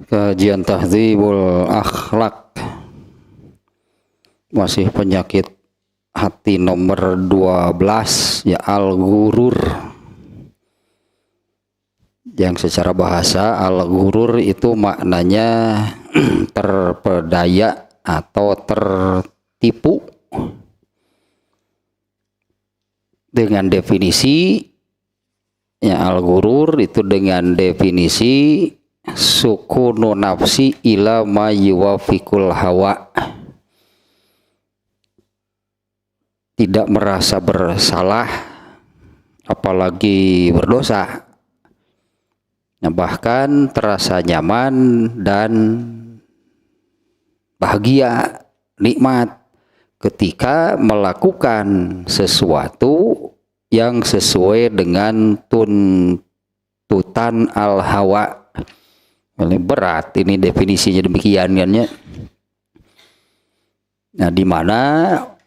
Kajian Tahdzibul Akhlak, masih penyakit hati nomor 12 ya, al-ghurur. Yang secara bahasa al-ghurur itu maknanya terpedaya atau tertipu. Dengan definisi ya, al-ghurur itu dengan definisi sukunu nafsi ila ma yuwafiqul hawa, tidak merasa bersalah apalagi berdosa, nah, bahkan terasa nyaman dan bahagia, nikmat ketika melakukan sesuatu yang sesuai dengan tuntutan al-hawa. Ini berat, ini definisinya demikian kan ya. Nah, di mana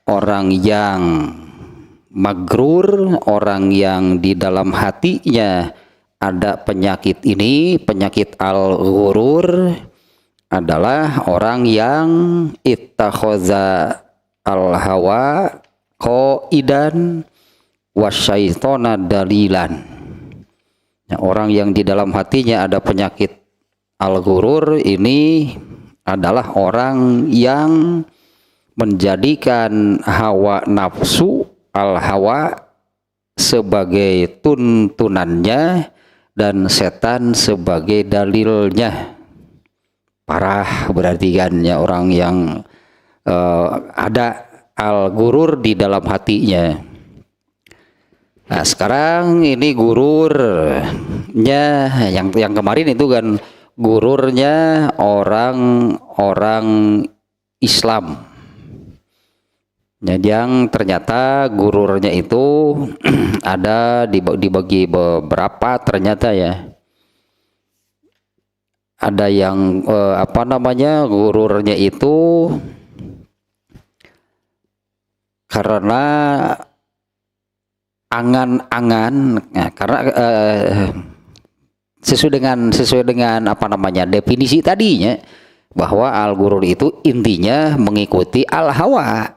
orang yang magrur, orang yang di dalam hatinya ada penyakit ini, penyakit al-ghurur, adalah orang yang ittakhaza al-hawa qaidan wasyaitona dalilan. Nah, orang yang di dalam hatinya ada penyakit al-ghurur ini adalah orang yang menjadikan hawa nafsu al-hawa sebagai tuntunannya dan setan sebagai dalilnya. Parah berarti kan ya, orang yang ada al-ghurur di dalam hatinya. Nah, sekarang ini gururnya yang kemarin itu kan gururnya orang Islam. Yang ternyata gururnya itu ada dibagi beberapa ternyata ya. Ada yang gururnya itu karena angan-angan, nah, karena sesuai dengan definisi tadinya, bahwa al-ghurur itu intinya mengikuti al-hawa,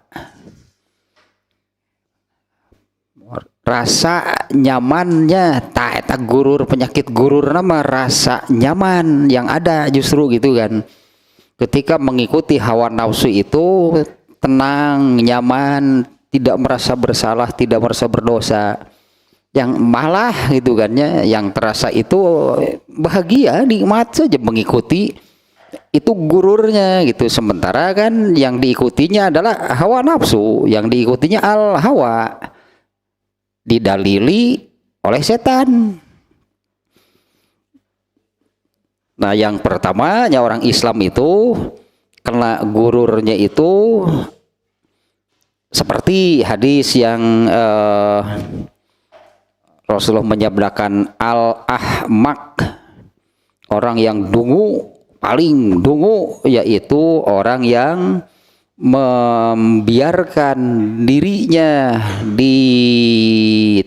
rasa nyamannya. Tak gurur, penyakit gurur nama rasa nyaman yang ada justru gitu kan. Ketika mengikuti hawa nafsu itu tenang, nyaman, tidak merasa bersalah, tidak merasa berdosa, yang malah gitu kan ya, yang terasa itu bahagia, nikmat saja mengikuti itu gururnya gitu. Sementara kan yang diikutinya adalah hawa nafsu, yang diikutinya al-hawa, didalili oleh setan. Nah, yang pertamanya orang Islam itu kena gururnya itu seperti hadis yang Rasulullah menyabdakan al-ahmak, orang yang dungu, paling dungu, yaitu orang yang membiarkan dirinya dituntun,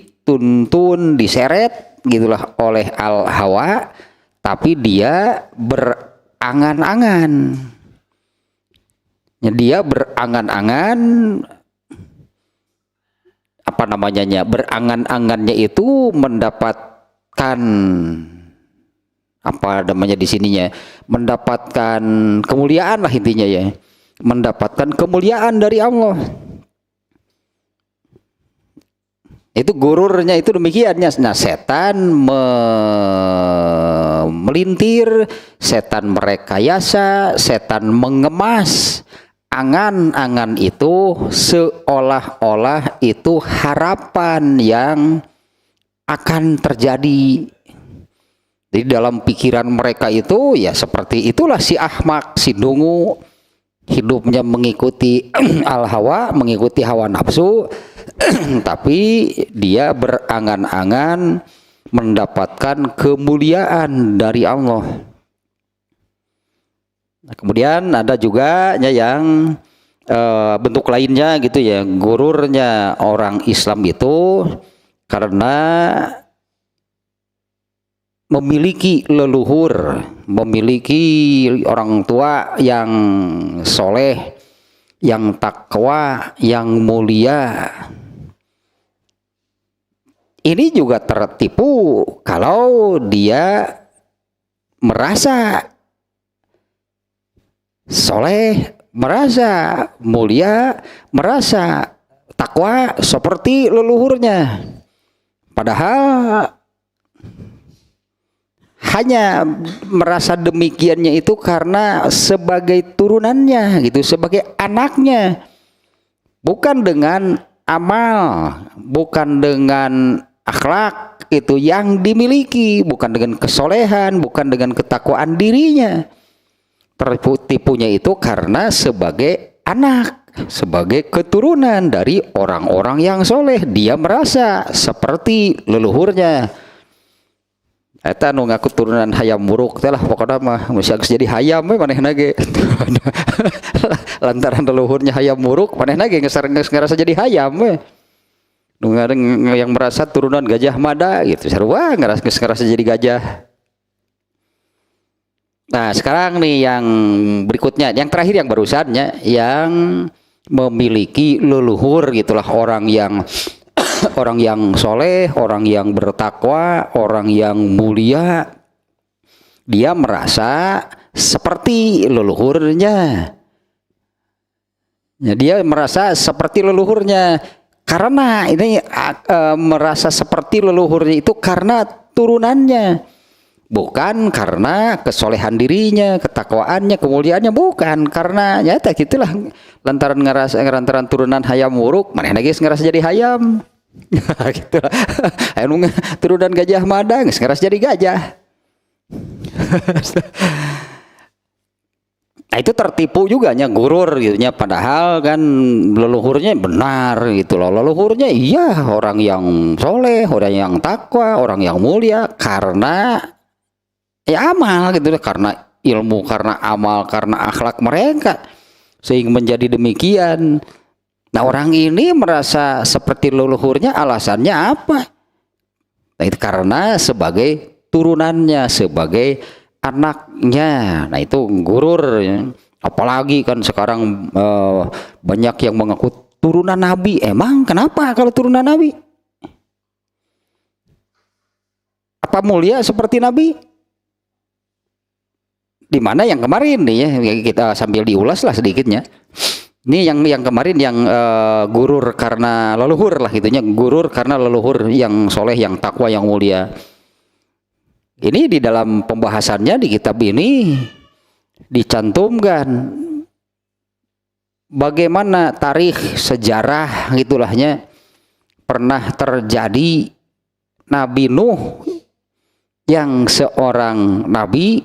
diseret gitulah oleh al-hawa, tapi dia berangan-angan. Dia berangan-angan, berangan-angannya itu mendapatkan di sininya, mendapatkan kemuliaan lah intinya ya, mendapatkan kemuliaan dari Allah. Itu gururnya itu demikiannya. Nah, setan melintir, setan merekayasa, setan mengemas angan-angan itu seolah-olah itu harapan yang akan terjadi. Jadi dalam pikiran mereka itu ya seperti itulah si ahmak, si dungu, hidupnya mengikuti al-hawa, mengikuti hawa nafsu, tapi dia berangan-angan mendapatkan kemuliaan dari Allah. Nah, kemudian ada juga yang bentuk lainnya gitu ya, gururnya orang Islam itu karena memiliki leluhur, memiliki orang tua yang soleh, yang takwa, yang mulia. Ini juga tertipu kalau dia merasa soleh, merasa mulia, merasa takwa seperti leluhurnya. Padahal hanya merasa demikiannya itu karena sebagai turunannya gitu, sebagai anaknya. Bukan dengan amal, bukan dengan akhlak itu yang dimiliki, bukan dengan kesolehan, bukan dengan ketakwaan dirinya. Tertipunya itu karena sebagai anak, sebagai keturunan dari orang-orang yang soleh, dia merasa seperti leluhurnya. Eta nu ngaku turunan hayam buruk teh lah pokoknya mah mesti harus jadi hayam we manehna ge. Lantaran leluhurnya hayam buruk, manehna ge geus ngerasa jadi hayam we. Nu yang merasa turunan Gajah Mada gitu, sarua ngerasa jadi gajah. Nah, sekarang nih yang berikutnya, yang terakhir yang barusannya, yang memiliki leluhur gitulah, orang yang soleh, orang yang bertakwa, orang yang mulia, dia merasa seperti leluhurnya. Ya, dia merasa seperti leluhurnya karena ini merasa seperti leluhurnya itu karena turunannya, bukan karena kesolehan dirinya, ketakwaannya, kemuliaannya, bukan karena nyata gitulah. Lantaran turunan hayam wuruk, mana lagi ngerasa jadi hayam. Gitu lah. Turunan Gajah Mada ngerasa jadi gajah. Nah, itu tertipu juga nya, gurur gitu nya, padahal kan leluhurnya benar gitu loh. Leluhurnya iya orang yang soleh, orang yang takwa, orang yang mulia karena ya amal gitu loh, karena ilmu, karena amal, karena akhlak mereka sehingga menjadi demikian. Nah, orang ini merasa seperti leluhurnya, alasannya apa? Nah, itu karena sebagai turunannya, sebagai anaknya. Nah, itu gurur ya. Apalagi kan sekarang banyak yang mengaku turunan Nabi. Emang kenapa kalau turunan Nabi? Apa mulia seperti Nabi? Di mana yang kemarin nih ya, kita sambil diulas lah sedikitnya. Ini yang kemarin yang gurur karena leluhur lah gitunya, gurur karena leluhur yang soleh, yang takwa, yang mulia. Ini di dalam pembahasannya di kitab ini dicantumkan bagaimana tarikh sejarah gitulahnya pernah terjadi Nabi Nuh yang seorang nabi,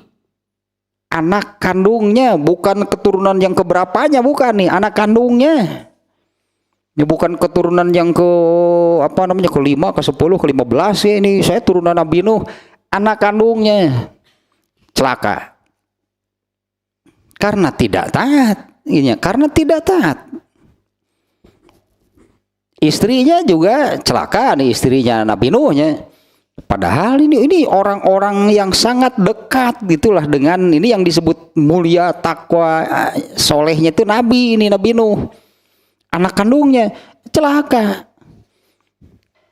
anak kandungnya bukan keturunan yang keberapanya, bukan nih, anak kandungnya. Ini bukan keturunan yang ke apa namanya, ke-5, ke-10, ke-15 ya, ini saya turunan Nabi Nuh. Anak kandungnya celaka karena tidak taat, karena tidak taat. Istrinya juga celaka nih, istrinya Nabi Nuhnya. Padahal ini orang-orang yang sangat dekat gitulah dengan ini yang disebut mulia, takwa, solehnya itu Nabi, ini Nabi Nuh. Anak kandungnya celaka.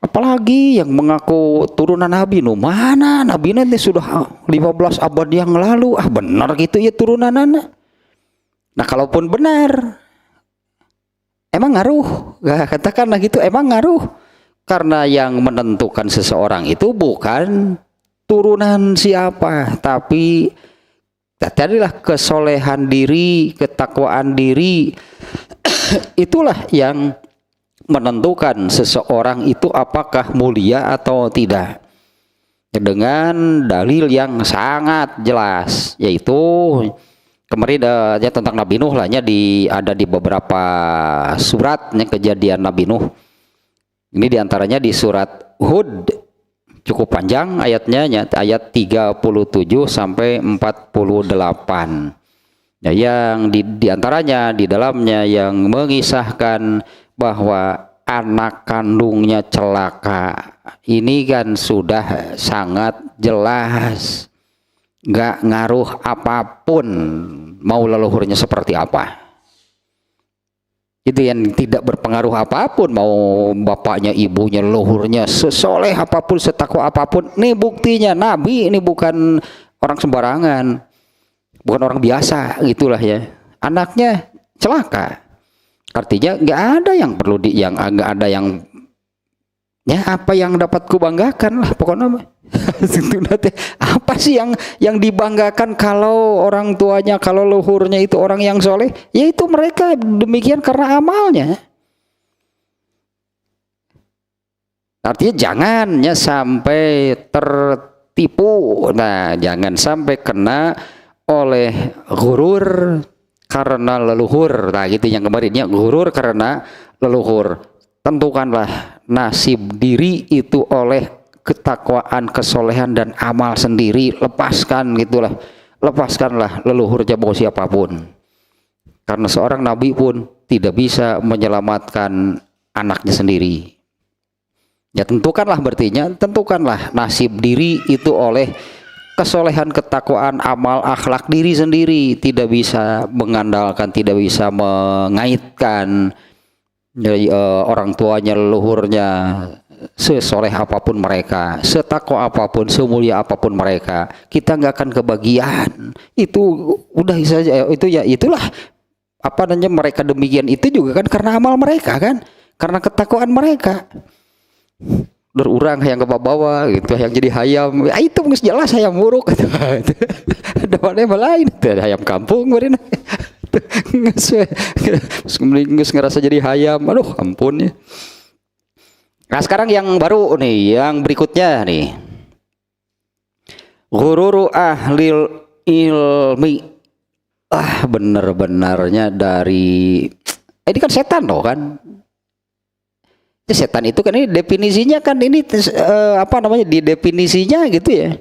Apalagi yang mengaku turunan Nabi Nuh, mana Nabi nanti sudah 15 abad yang lalu, benar gitu ya turunan anak. Nah, kalaupun benar, emang ngaruh? Katakanlah gitu, emang ngaruh? Karena yang menentukan seseorang itu bukan turunan siapa, tapi tadilah kesolehan diri, ketakwaan diri. Itulah yang menentukan seseorang itu apakah mulia atau tidak, dengan dalil yang sangat jelas, yaitu kemarin ya tentang Nabi Nuh lahnya ada di beberapa suratnya kejadian Nabi Nuh. Ini diantaranya di surat Hud, cukup panjang ayatnya, ayat 37 sampai 48. Ya, yang diantaranya di dalamnya yang mengisahkan bahwa anak kandungnya celaka, ini kan sudah sangat jelas, nggak ngaruh apapun mau leluhurnya seperti apa. Itu yang tidak berpengaruh apapun, mau bapaknya, ibunya, leluhurnya sesoleh apapun, setakwa apapun. Nih buktinya, Nabi ini bukan orang sembarangan, bukan orang biasa gitulah ya. Anaknya celaka, artinya nggak ada yang perlu nggak ada yang ya, apa yang dapat kubanggakan lah pokoknya. Apa sih yang dibanggakan kalau orang tuanya, kalau leluhurnya itu orang yang soleh? Yaitu mereka demikian karena amalnya. Artinya jangannya sampai tertipu, nah jangan sampai kena oleh gurur karena leluhur. Nah gitu yang kemarinnya, gurur karena leluhur. Tentukanlah nasib diri itu oleh ketakwaan, kesolehan dan amal sendiri. Lepaskan gitulah, lepaskanlah leluhurnya mau siapapun, karena seorang nabi pun tidak bisa menyelamatkan anaknya sendiri. Ya tentukanlah, berartinya tentukanlah nasib diri itu oleh kesolehan, ketakwaan, amal, akhlak diri sendiri. Tidak bisa mengandalkan, tidak bisa mengaitkan dari orang tuanya, leluhurnya, sesoleh apapun mereka, setakwa apapun, semulia apapun mereka, kita nggak akan kebagian. Itu udah saja, itu ya itulah apa namanya, mereka demikian itu juga kan karena amal mereka kan, karena ketakwaan mereka. Berurang yang ke bawah gitu, yang jadi hayam, ya, itu nggak jelas hayam muruk gitu. Ada mana lain, ada hayam kampung kemarin. Nggak ngerasa jadi hayam, aduh ampun ya. Nah sekarang yang baru nih, yang berikutnya nih, ghururu ahlil ilmi. Bener-benernya dari ini kan setan loh kan. Setan itu kan ini definisinya kan ini apa namanya, di definisinya gitu ya.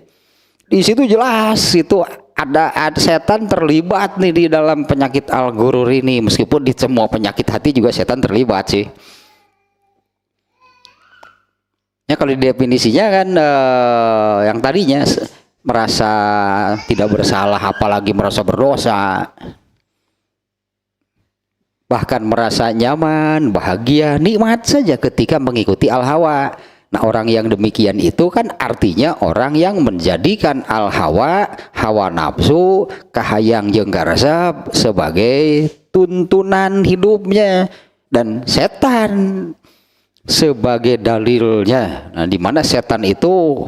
Di situ jelas itu ada setan terlibat nih di dalam penyakit al-ghurur ini, meskipun di semua penyakit hati juga setan terlibat sih. Ya kalau di definisinya kan yang tadinya merasa tidak bersalah, apalagi merasa berdosa, bahkan merasa nyaman, bahagia, nikmat saja ketika mengikuti al-hawa. Nah orang yang demikian itu kan artinya orang yang menjadikan al-hawa, hawa nafsu, kahayang jeung garasa sebagai tuntunan hidupnya, dan setan sebagai dalilnya. Nah di mana setan itu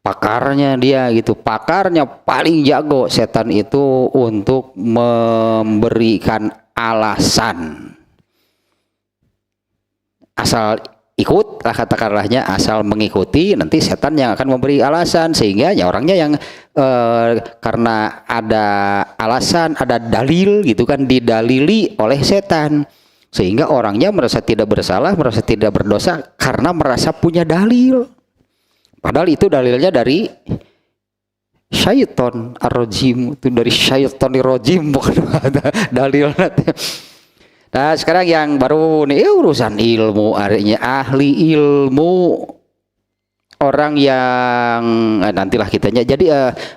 pakarnya dia gitu, pakarnya paling jago setan itu untuk memberikan alasan. Asal ikut lah, katakanlahnya asal mengikuti, nanti setan yang akan memberi alasan, sehingga ya orangnya yang karena ada alasan, ada dalil gitu kan, didalili oleh setan, sehingga orangnya merasa tidak bersalah, merasa tidak berdosa karena merasa punya dalil. Padahal itu dalilnya dari syaiton ar-rajim, itu dari syaiton ar-rajim, bukan dalilnya. Nah sekarang yang baru nih urusan ilmu, artinya ahli ilmu, orang yang nantilah kitanya. Jadi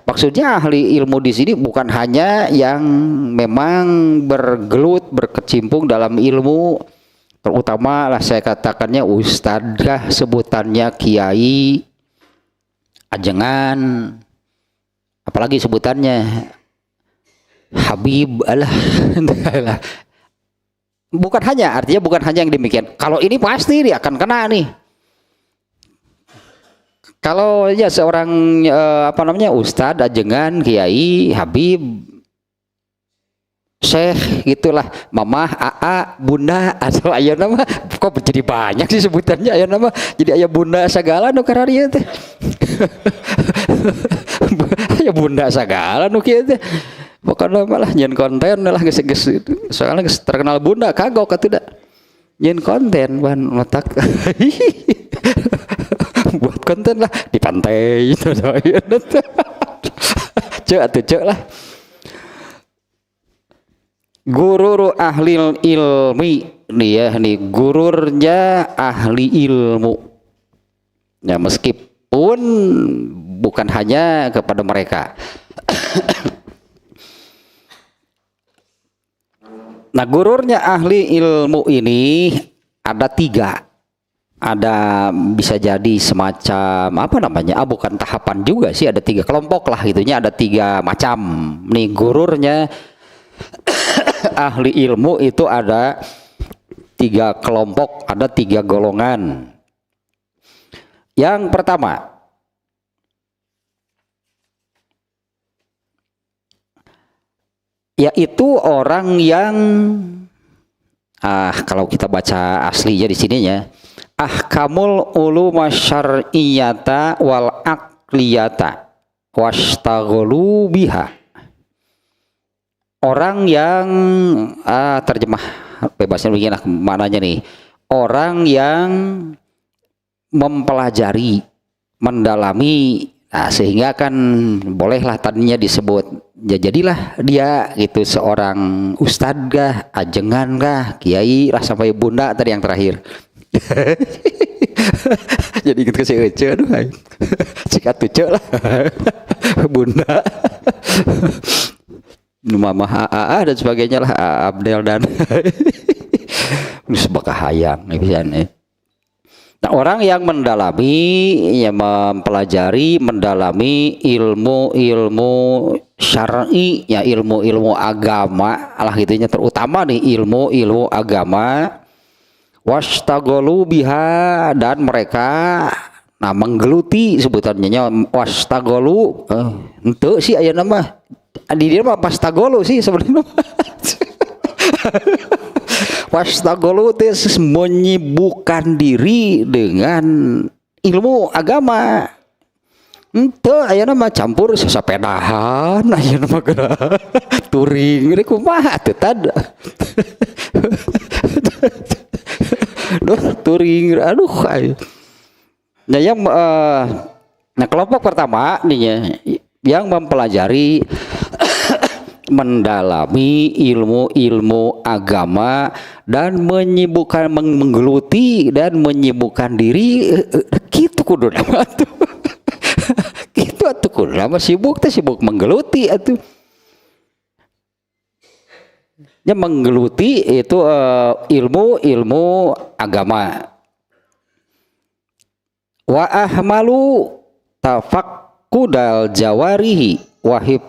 maksudnya ahli ilmu di sini bukan hanya yang memang bergelut, berkecimpung dalam ilmu, terutama lah saya katakannya ustadzah, sebutannya kiai, ajengan, apalagi sebutannya habib, alah. Bukan hanya, artinya bukan hanya yang demikian. Kalau ini pasti dia akan kena nih. Kalau ya seorang apa namanya, ustadz, ajengan, kiai, habib, syekh gitulah, mamah, aa, bunda, atau ayah nama, kok jadi banyak sih sebutannya ayah nama, jadi ayah bunda segala nu kararieu teh. Ayah bunda segala nu kieu teh. Pokoknya malah nyen konten lah geus soalnya geus terkenal bunda kagok atuh da. Nyen konten ban otak. Buat konten lah di pantai itu cek atuh cek lah. Guru ahlil ilmi, nih ya, nih gururnya ahli ilmu. Ya meskipun bukan hanya kepada mereka. Nah gururnya ahli ilmu ini ada 3. Ada bisa jadi semacam apa namanya? Bukan tahapan juga sih, ada 3 kelompok lah gitunya, ada 3 macam. Nih gururnya ahli ilmu itu ada 3 kelompok, ada 3 golongan. Yang pertama, yaitu orang yang kalau kita baca aslinya di sininya, ahkamul ulum syar'iyyata wal aqliyata wastaghalu biha. Orang yang terjemah bebasnya begini maknanya nih, orang yang mempelajari, mendalami, sehingga kan bolehlah tadinya disebut ya jadilah dia gitu seorang ustadz kah, ajengan kah, kiai lah sampai bunda tadi yang terakhir. Jadi inget ke si Ece, aduh cika tuce lah bunda mama AA dan sebagainya lah, Abdel dan sebakah hayang bisa nih. Nah, orang yang mendalami, ya mempelajari, mendalami ilmu-ilmu syar'i, ya ilmu-ilmu agama, lah gitunya, terutama nih ilmu-ilmu agama, wastaghalu biha, dan mereka menggeluti sebutannya wastaghalu, ente sih aya nama di dia mah pastaghalu sih sebenarnya. Wastaghalu tes menyibukkan diri dengan ilmu agama. Ente aya nama campur sasapedahan, aya nama geura touring rek kumaha teu tada. Duh touring aduh. Nah yang nah kelompok pertama nih yang mempelajari mendalami ilmu-ilmu agama dan menyibukkan, menggeluti dan menyibukkan diri gitu kudu nama tuh. Gitu atuh kudu nama sibuk teh, sibuk menggeluti atuh. Ya menggeluti itu ilmu-ilmu agama. Wa ahmalu tafaqqudal jawarihi wahib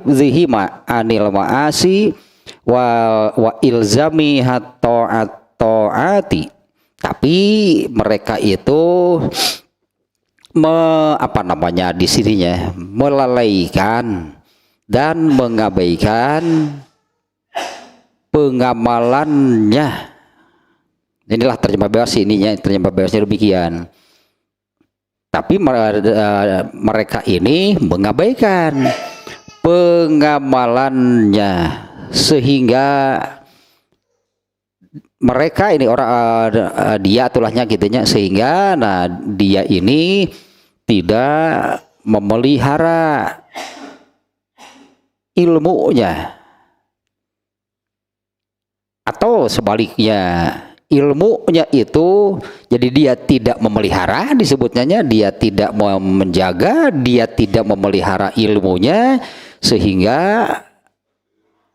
zihima anil ma'asi wa ilzami ta'ati. Tapi mereka itu apa namanya di sininya melalaikan dan mengabaikan pengamalannya. Inilah terjemah bebas ininya, terjemah bebasnya demikian. Tapi mereka ini mengabaikan pengamalannya, sehingga mereka ini orang dia tulahnya gitunya, sehingga dia ini tidak memelihara ilmunya, atau sebaliknya ilmunya itu jadi dia tidak memelihara, disebutnya dia tidak menjaga, dia tidak memelihara ilmunya, sehingga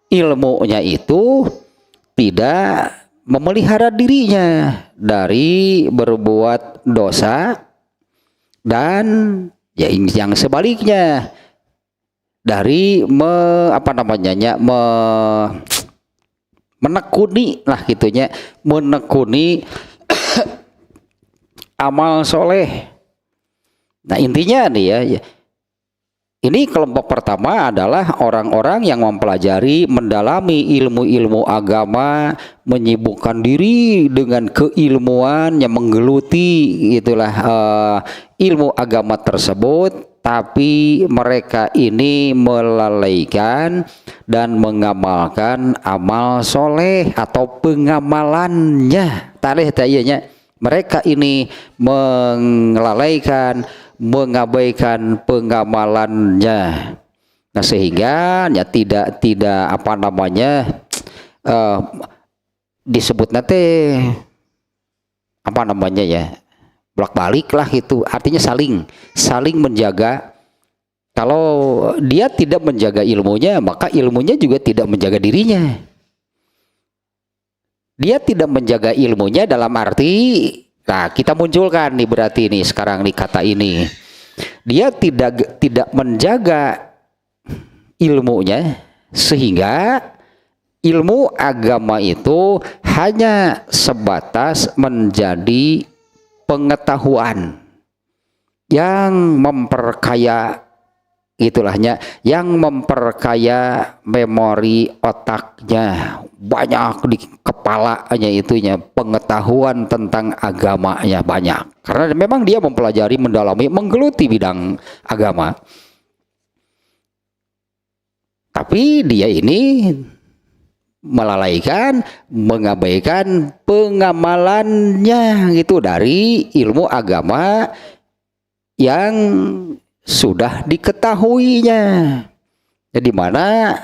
ilmunya itu tidak memelihara dirinya dari berbuat dosa, dan ya yang sebaliknya dari menekuni lah gitunya, menekuni amal soleh. Nah intinya nih ya, ini kelompok pertama adalah orang-orang yang mempelajari, mendalami ilmu-ilmu agama, menyibukkan diri dengan keilmuan, yang menggeluti itulah ilmu agama tersebut, tapi mereka ini melalaikan dan mengamalkan amal soleh atau pengamalannya. Tarikh tayanya mereka ini melalaikan, mengabaikan pengamalannya. Nah sehingga ya tidak apa namanya disebut nanti apa namanya ya, bolak-balik lah itu, artinya saling menjaga. Kalau dia tidak menjaga ilmunya, maka ilmunya juga tidak menjaga dirinya. Dia tidak menjaga ilmunya dalam arti, nah kita munculkan nih berarti nih sekarang nih kata ini, dia tidak menjaga ilmunya, sehingga ilmu agama itu hanya sebatas menjadi pengetahuan yang memperkaya, itulahnya, yang memperkaya memori otaknya, banyak di kepalanya, itunya pengetahuan tentang agamanya banyak, karena memang dia mempelajari, mendalami, menggeluti bidang agama. Tapi dia ini melalaikan, mengabaikan pengamalannya gitu dari ilmu agama yang sudah diketahuinya. Jadi mana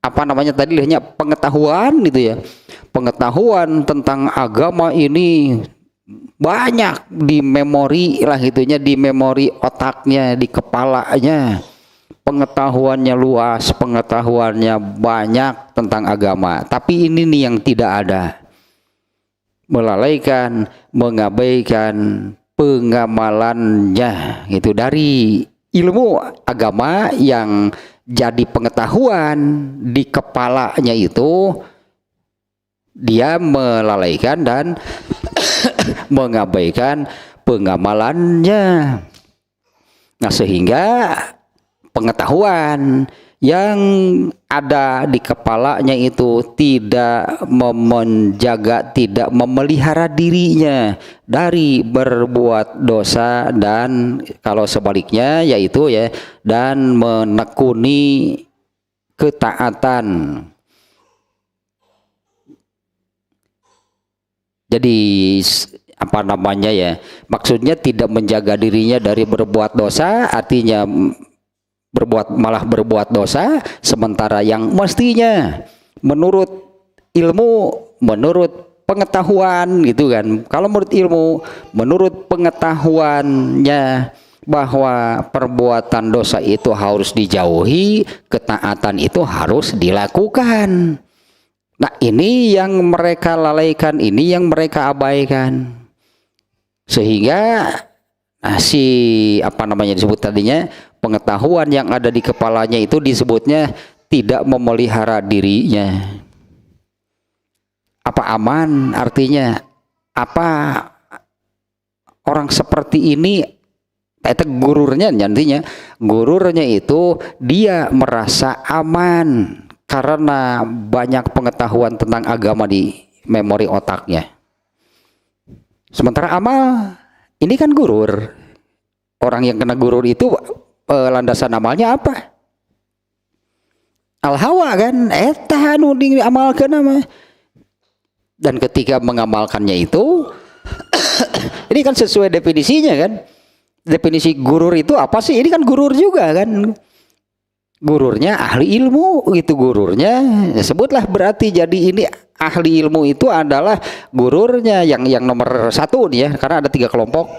apa namanya tadi hanya pengetahuan gitu ya, pengetahuan tentang agama ini banyak di memori lah gitunya, di memori otaknya, di kepalanya. Pengetahuannya luas, pengetahuannya banyak tentang agama, tapi ini nih yang tidak ada, melalaikan, mengabaikan pengamalannya itu dari ilmu agama yang jadi pengetahuan di kepalanya itu, dia melalaikan dan mengabaikan pengamalannya. Nah, sehingga pengetahuan yang ada di kepalanya itu tidak menjaga, tidak memelihara dirinya dari berbuat dosa, dan kalau sebaliknya yaitu ya, dan menekuni ketaatan. Jadi apa namanya ya, maksudnya tidak menjaga dirinya dari berbuat dosa, artinya malah berbuat dosa, sementara yang mestinya menurut ilmu, menurut pengetahuan gitu kan, kalau menurut ilmu, menurut pengetahuannya bahwa perbuatan dosa itu harus dijauhi, ketaatan itu harus dilakukan. Nah, ini yang mereka lalaikan, ini yang mereka abaikan, sehingga si apa namanya disebut tadinya, pengetahuan yang ada di kepalanya itu disebutnya tidak memelihara dirinya. Apa aman artinya? Apa orang seperti ini, itu gururnya nantinya, gururnya itu dia merasa aman karena banyak pengetahuan tentang agama di memori otaknya. Sementara amal ini kan gurur. Orang yang kena gurur itu landasan amalnya apa? Al-hawa kan, eta anu diamalkeun nama. Dan ketika mengamalkannya itu ini kan sesuai definisinya kan. Definisi gurur itu apa sih? Ini kan gurur juga kan. Gururnya ahli ilmu, itu gururnya. Sebutlah berarti jadi ini ahli ilmu itu adalah gururnya yang nomor satu nih ya, karena ada 3 kelompok.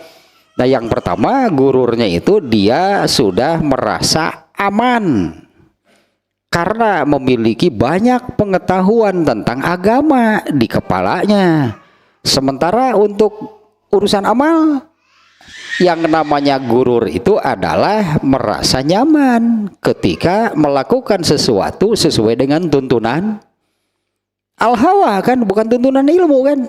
Nah, yang pertama gururnya itu dia sudah merasa aman karena memiliki banyak pengetahuan tentang agama di kepalanya. Sementara untuk urusan amal, yang namanya gurur itu adalah merasa nyaman ketika melakukan sesuatu sesuai dengan tuntunan al-hawa kan, bukan tuntunan ilmu kan.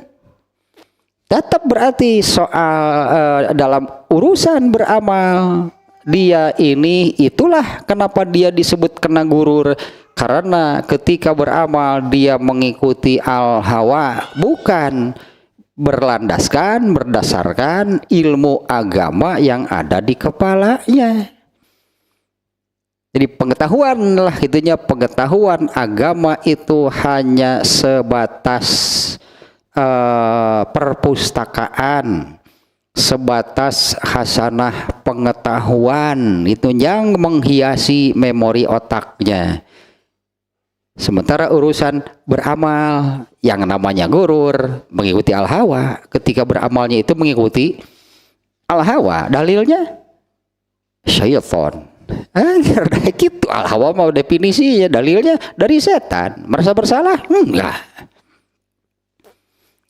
Tetap berarti soal dalam urusan beramal, dia ini, itulah kenapa dia disebut kena gurur, karena ketika beramal dia mengikuti al-hawa, bukan berlandaskan, berdasarkan ilmu agama yang ada di kepalanya. Jadi pengetahuan lah itunya, pengetahuan agama itu hanya sebatas perpustakaan, sebatas hasanah pengetahuan itu yang menghiasi memori otaknya. Sementara urusan beramal yang namanya gurur, mengikuti al-hawa, ketika beramalnya itu mengikuti al-hawa, dalilnya syaitan. Karena gitu al-hawa mau definisinya, dalilnya dari setan. Merasa bersalah? Enggak.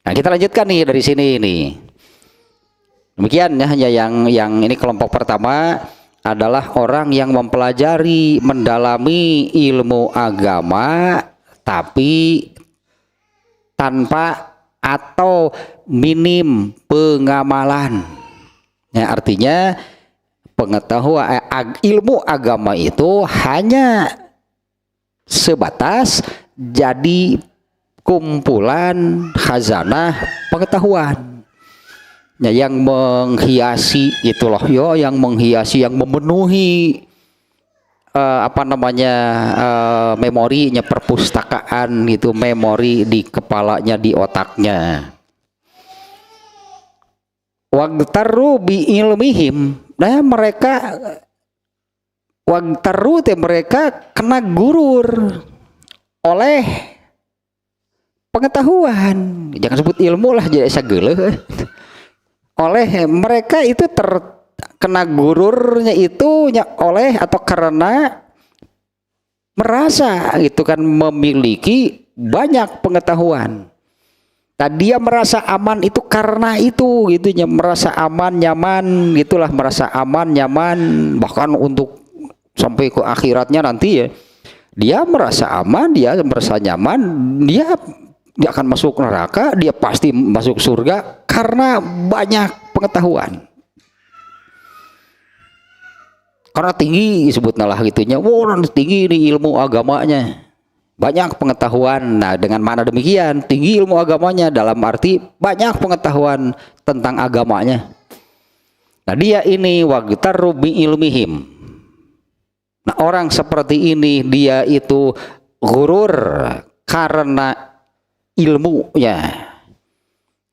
Nah, kita lanjutkan nih dari sini nih. Demikian ya, hanya yang ini kelompok pertama adalah orang yang mempelajari, mendalami ilmu agama tapi tanpa atau minim pengamalan. Ya, artinya pengetahuan ilmu agama itu hanya sebatas jadi kumpulan khazanah pengetahuan. Ya, yang menghiasi gitu loh, yang menghiasi, yang memenuhi memorinya, perpustakaan gitu, memori di kepalanya, di otaknya. Wagtaru bi ilmihim, nah mereka mereka kena gurur oleh pengetahuan. Jangan sebut ilmu lah, jadi sagele. Oleh mereka itu terkena gururnya itu oleh atau karena merasa gitu kan memiliki banyak pengetahuan. Nah, dia merasa aman itu karena itu gitunya, merasa aman, nyaman gitulah, merasa aman, nyaman, bahkan untuk sampai ke akhiratnya nanti ya. Dia merasa aman, dia merasa nyaman, dia akan masuk neraka, dia pasti masuk surga karena banyak pengetahuan. Karena tinggi disebutnya lah gitunya. Wow, tinggi ini ilmu agamanya, banyak pengetahuan. Nah, dengan mana demikian? Tinggi ilmu agamanya dalam arti banyak pengetahuan tentang agamanya. Nah, dia ini wagtaru bi ilmihim. Nah, orang seperti ini dia itu gurur karena ilmunya.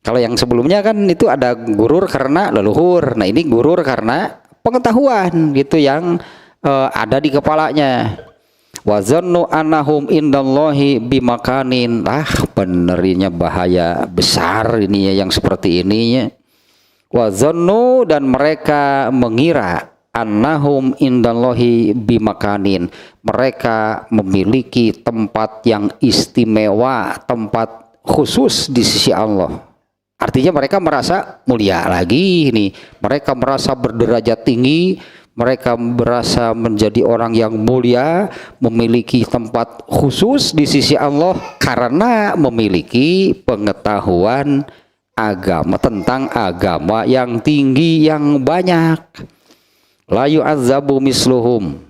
Kalau yang sebelumnya kan itu ada gurur karena leluhur. Nah, ini gurur karena pengetahuan gitu yang ada di kepalanya. Wa zannu annahum indallahi bimakanin. Benerinya bahaya besar ini ya yang seperti ini ya. Wa zannu, dan mereka mengira, annahum indallahi bimakanin, mereka memiliki tempat yang istimewa, tempat khusus di sisi Allah. Artinya mereka merasa mulia lagi nih, mereka merasa berderajat tinggi, mereka merasa menjadi orang yang mulia, memiliki tempat khusus di sisi Allah karena memiliki pengetahuan agama, tentang agama yang tinggi, yang banyak. La yu'adzabu misluhum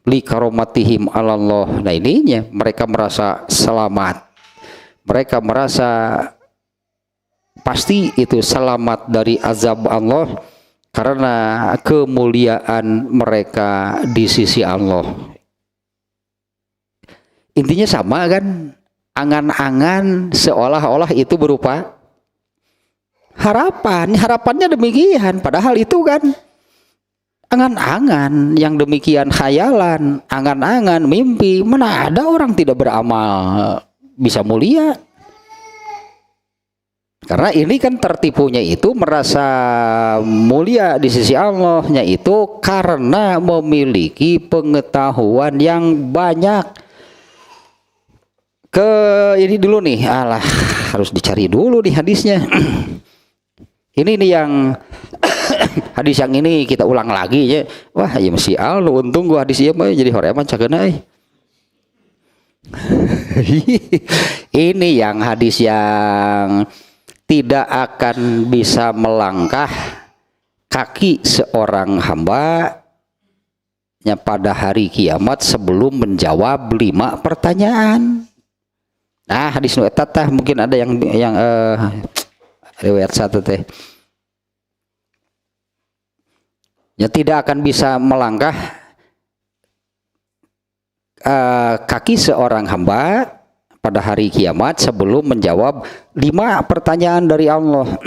li karomatihim alallah. Nah, ininya mereka merasa selamat, mereka merasa pasti itu selamat dari azab Allah karena kemuliaan mereka di sisi Allah. Intinya sama kan, angan-angan seolah-olah itu berupa harapan, harapannya demikian, padahal itu kan angan-angan yang demikian, khayalan, angan-angan, mimpi. Mana ada orang tidak beramal bisa mulia? Karena ini kan tertipunya itu merasa mulia di sisi Allahnya itu karena memiliki pengetahuan yang banyak. Ini dulu nih, harus dicari dulu di hadisnya. Ini nih yang hadis yang ini kita ulang lagi ya. Wah, ya mesti lu untung gua hadis ieu mah jadi horeman cageuna euy. Ini yang hadis yang tidak akan bisa melangkah kaki seorang hamba pada hari kiamat sebelum menjawab 5 pertanyaan. Nah, hadis nu eta teh mungkin ada yang riwayat satu teh. Ya, tidak akan bisa melangkah kaki seorang hamba pada hari kiamat sebelum menjawab 5 pertanyaan dari Allah.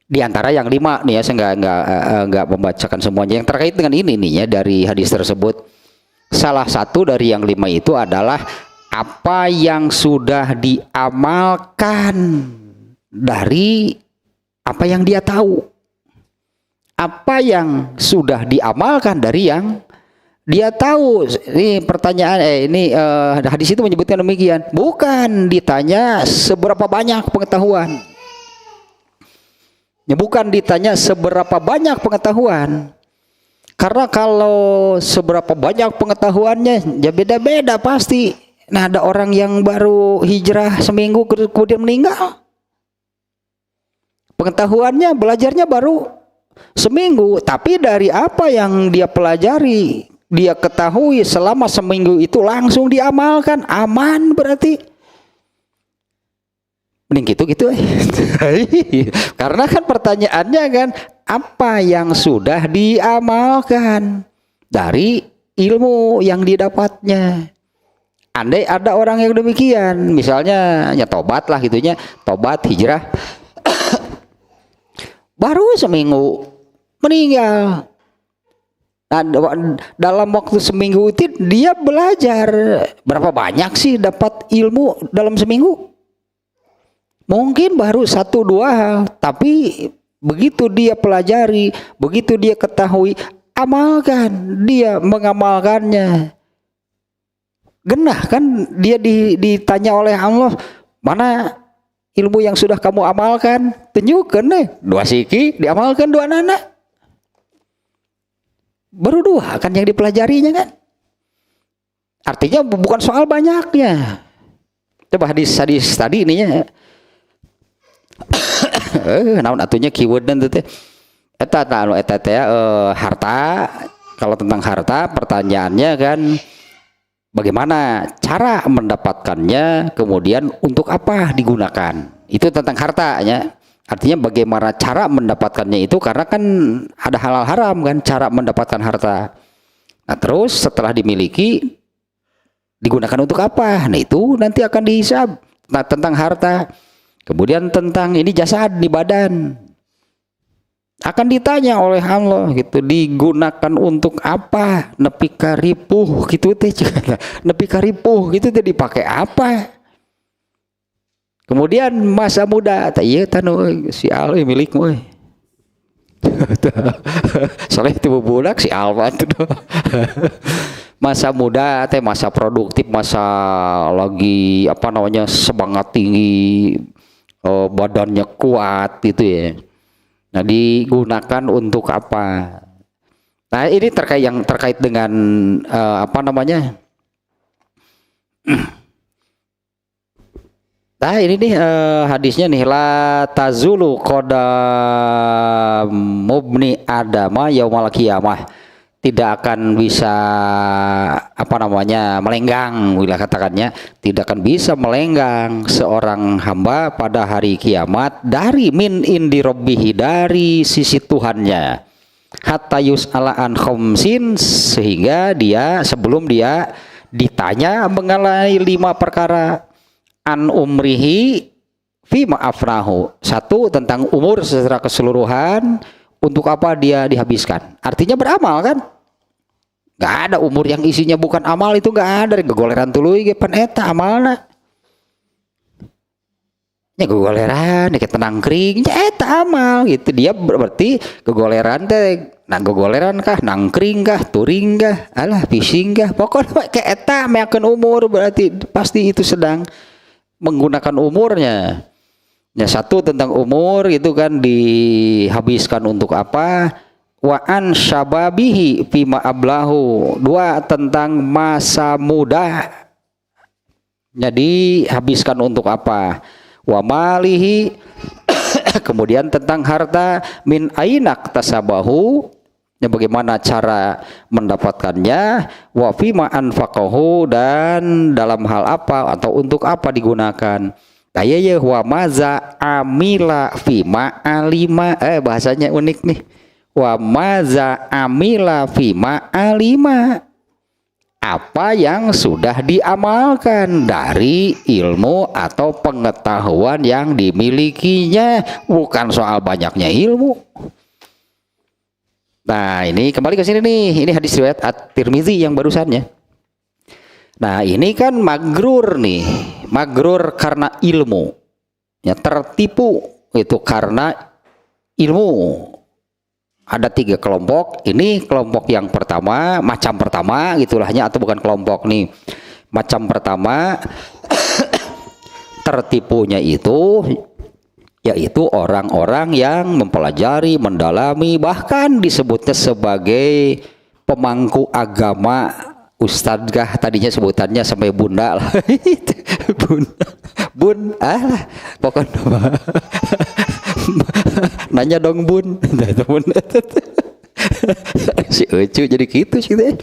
Di antara yang 5 nih ya, saya nggak membacakan semuanya yang terkait dengan ini nih ya dari hadis tersebut. Salah satu dari yang 5 itu adalah apa yang sudah diamalkan dari apa yang dia tahu. Apa yang sudah diamalkan dari yang dia tahu. Ini pertanyaan hadis itu menyebutkan demikian. Bukan ditanya seberapa banyak pengetahuan. Ya, bukan ditanya seberapa banyak pengetahuan. Karena kalau seberapa banyak pengetahuannya ya beda-beda pasti. Nah, ada orang yang baru hijrah seminggu kemudian meninggal. Pengetahuannya, belajarnya baru seminggu, tapi dari apa yang dia pelajari, dia ketahui selama seminggu itu langsung diamalkan, aman berarti. Mending gitu-gitu. Karena kan pertanyaannya kan, apa yang sudah diamalkan dari ilmu yang didapatnya. Andai ada orang yang demikian, misalnya ya tobat lah gitunya, tobat hijrah, baru seminggu meninggal. Nah, dalam waktu seminggu itu dia belajar berapa banyak sih dapat ilmu dalam seminggu? Mungkin baru 1-2 hal, tapi begitu dia pelajari, begitu dia ketahui, amalkan, dia mengamalkannya. Genah kan dia ditanya oleh Allah, mana ilmu yang sudah kamu amalkan? Tunjukkan nih, 2 siki diamalkan 2 anak. Baru 2 kan yang dipelajarinya kan. Artinya bukan soal banyaknya. Coba hadis tadi ininya. Naon atunya keyword dan teh eta harta. Kalau tentang harta pertanyaannya kan bagaimana cara mendapatkannya, kemudian untuk apa digunakan. Itu tentang hartanya. Artinya bagaimana cara mendapatkannya itu, karena kan ada halal haram kan cara mendapatkan harta. Nah, terus setelah dimiliki digunakan untuk apa? Nah, itu nanti akan dihisab. Nah, tentang harta. Kemudian tentang ini jasad di badan akan ditanya oleh Allah gitu, digunakan untuk apa? Nepi karipuh gitu teh. Nepi karipuh gitu teh dipakai apa? Kemudian masa muda, tak iya tanu si Al milikmu. Soalnya itu budak si Al tuh. Masa muda teh masa produktif, masa lagi apa namanya semangat tinggi, badannya kuat gitu ya. Nah, digunakan untuk apa? Nah, ini terkait dengan apa namanya? Nah, ini nih hadisnya nih, la tazulu qadam mubni adama yaumal qiyamah. Tidak akan bisa apa namanya melenggang, bila katakannya tidak akan bisa melenggang seorang hamba pada hari kiamat dari min indi rabbihi, dari sisi Tuhannya, hatta yus'ala an khamsin, sehingga dia sebelum dia ditanya mengenai 5 perkara. An umrihi fi ma'afrahu, 1 tentang umur secara keseluruhan, untuk apa dia dihabiskan. Artinya beramal kan. Gak ada umur yang isinya bukan amal, itu gak ada. Gegoleran tuluy ge pan eta amalna. Nya gegoleran deket tenang kering nya eta amal gitu. Dia berarti gegoleran teh, nah gegoleran kah, nangkring kah, touring kah, alah fishing kah, pokoknya kayak eta meakeun umur, berarti pasti itu sedang menggunakan umurnya. Ya, 1 tentang umur itu kan dihabiskan untuk apa? Wa an syababihi fima ablahu, 2 tentang masa muda. Jadi habiskan untuk apa? Wa malihi kemudian tentang harta, min ainak tasabahu, ya bagaimana cara mendapatkannya, wa fima anfaqahu, dan dalam hal apa atau untuk apa digunakan. Kayak ya wa maza amila fima alima, bahasanya unik nih. Wa maza amila fima alima, apa yang sudah diamalkan dari ilmu atau pengetahuan yang dimilikinya, bukan soal banyaknya ilmu. Nah, ini kembali ke sini nih. Ini hadis riwayat At-Tirmizi yang barusannya. Nah, ini kan magrur nih, magrur karena ilmu, ya tertipu itu karena ilmu. Ada 3 kelompok. Ini kelompok yang pertama, macam pertama gitulahnya, atau bukan kelompok nih. Macam pertama tertipunya itu yaitu orang-orang yang mempelajari, mendalami, bahkan disebutnya sebagai pemangku agama, ustadzah tadinya sebutannya sampai bunda lah. Bun, pokoknya nanya dong bun, si Ucu jadi gitu sih deh.